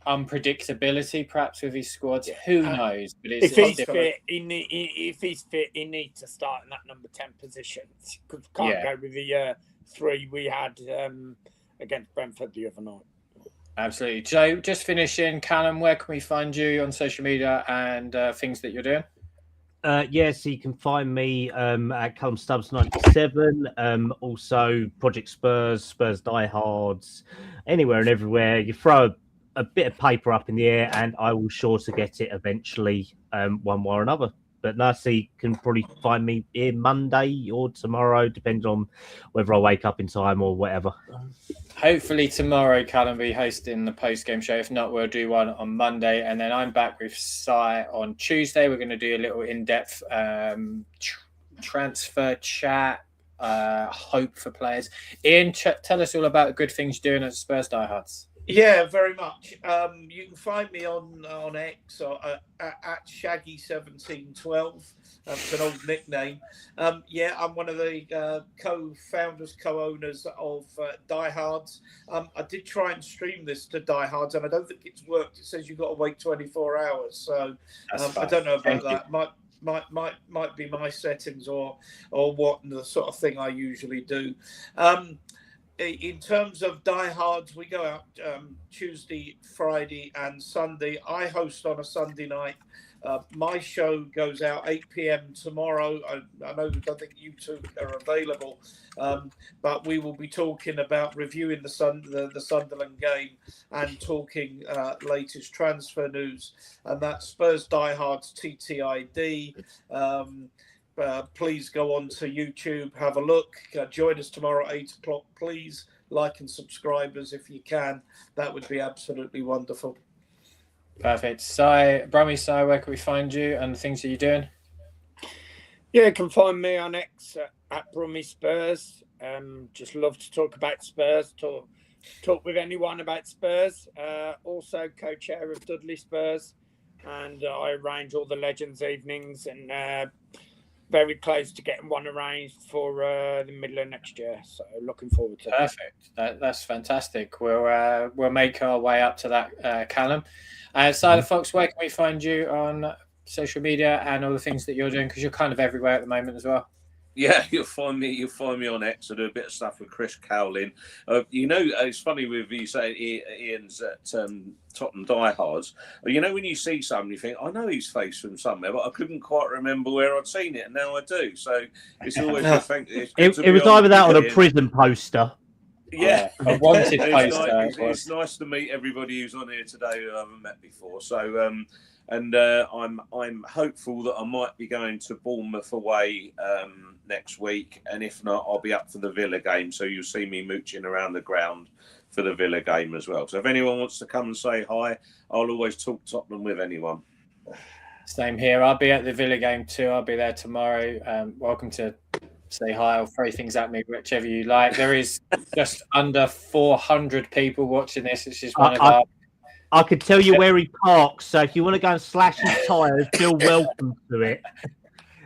unpredictability, perhaps with his squads. Who knows? But if he's fit, he needs to start in that number 10 position. Can't go with the 3 we had against Brentford the other night. Absolutely. Joe, just finishing. Callum, where can we find you on social media and things that you're doing? So you can find me at Callum Stubbs 97. Also Project Spurs, Spurs Diehards, anywhere and everywhere. You throw a bit of paper up in the air, and I will sure to get it eventually, one way or another. But no, so you can probably find me here Monday or tomorrow, depending on whether I wake up in time or whatever. Hopefully tomorrow, Callum will be hosting the post-game show. If not, we'll do one on Monday. And then I'm back with Si on Tuesday. We're going to do a little in-depth transfer chat, hope for players. Ian, tell us all about the good things you're doing at Spurs Diehards. Yeah, very much. You can find me on X or at Shaggy1712. That's an old nickname. I'm one of the co-founders, co-owners of Diehards. I did try and stream this to Diehards, and I don't think it's worked. It says you've got to wait 24 hours. So I don't know about that. Might be my settings or what, the sort of thing I usually do. In terms of Diehards, we go out Tuesday, Friday, and Sunday. I host on a Sunday night. My show goes out 8 p.m. tomorrow. I don't think you two are available, but we will be talking about reviewing the Sunderland game and talking latest transfer news. And that's Spurs Diehards TTID. Please go on to YouTube, have a look. Join us tomorrow at 8 o'clock. Please like and subscribe us if you can. That would be absolutely wonderful. Perfect. Brummy, where can we find you and the things that you're doing? Yeah, you can find me on X at Brummy Spurs. Just love to talk about Spurs, talk with anyone about Spurs. Also co-chair of Dudley Spurs, and I arrange all the Legends evenings, and very close to getting one arranged for the middle of next year. So looking forward to that. Perfect. That's fantastic. We'll make our way up to that, Callum. Siler Fox, where can we find you on social media and all the things that you're doing? Because you're kind of everywhere at the moment as well. Yeah, you'll find me on X. I do a bit of stuff with Chris Cowlin. It's funny with you saying Ian's at Tottenham Diehards. When you see someone, you think, I know his face from somewhere, but I couldn't quite remember where I'd seen it, and now I do. So it's always it was either that or a prison poster. Yeah, a wanted poster. It's nice to meet everybody who's on here today who I haven't met before. So, I'm hopeful that I might be going to Bournemouth away next week, and if not, I'll be up for the Villa game. So you'll see me mooching around the ground for the Villa game as well. So if anyone wants to come and say hi, I'll always talk Tottenham with anyone. Same here. I'll be at the Villa game too. I'll be there tomorrow. Welcome to say hi or throw things at me, whichever you like. There is just under 400 people watching this. It's just one of our... I could tell you where he parks, so if you want to go and slash his tyres, feel welcome to it.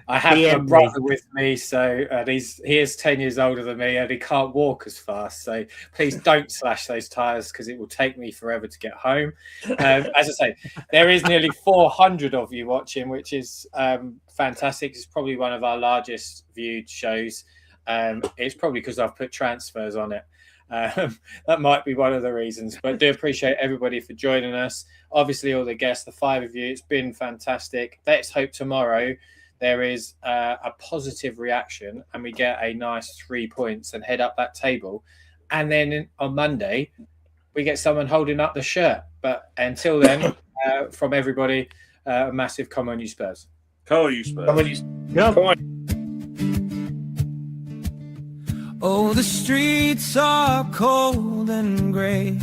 I have my brother with me, so he is 10 years older than me, and he can't walk as fast. So please don't slash those tyres, because it will take me forever to get home. As I say, there is nearly 400 of you watching, which is fantastic. It's probably one of our largest viewed shows. It's probably because I've put transfers on it. That might be one of the reasons, but I do appreciate everybody for joining us. Obviously, all the guests, the 5 of you, it's been fantastic. Let's hope tomorrow there is a positive reaction and we get a nice 3 points and head up that table. And then on Monday, we get someone holding up the shirt. But until then, from everybody, a massive come on you Spurs. Come on you Spurs. Come on, you. Yeah. Come on. Oh, the streets are cold and grey,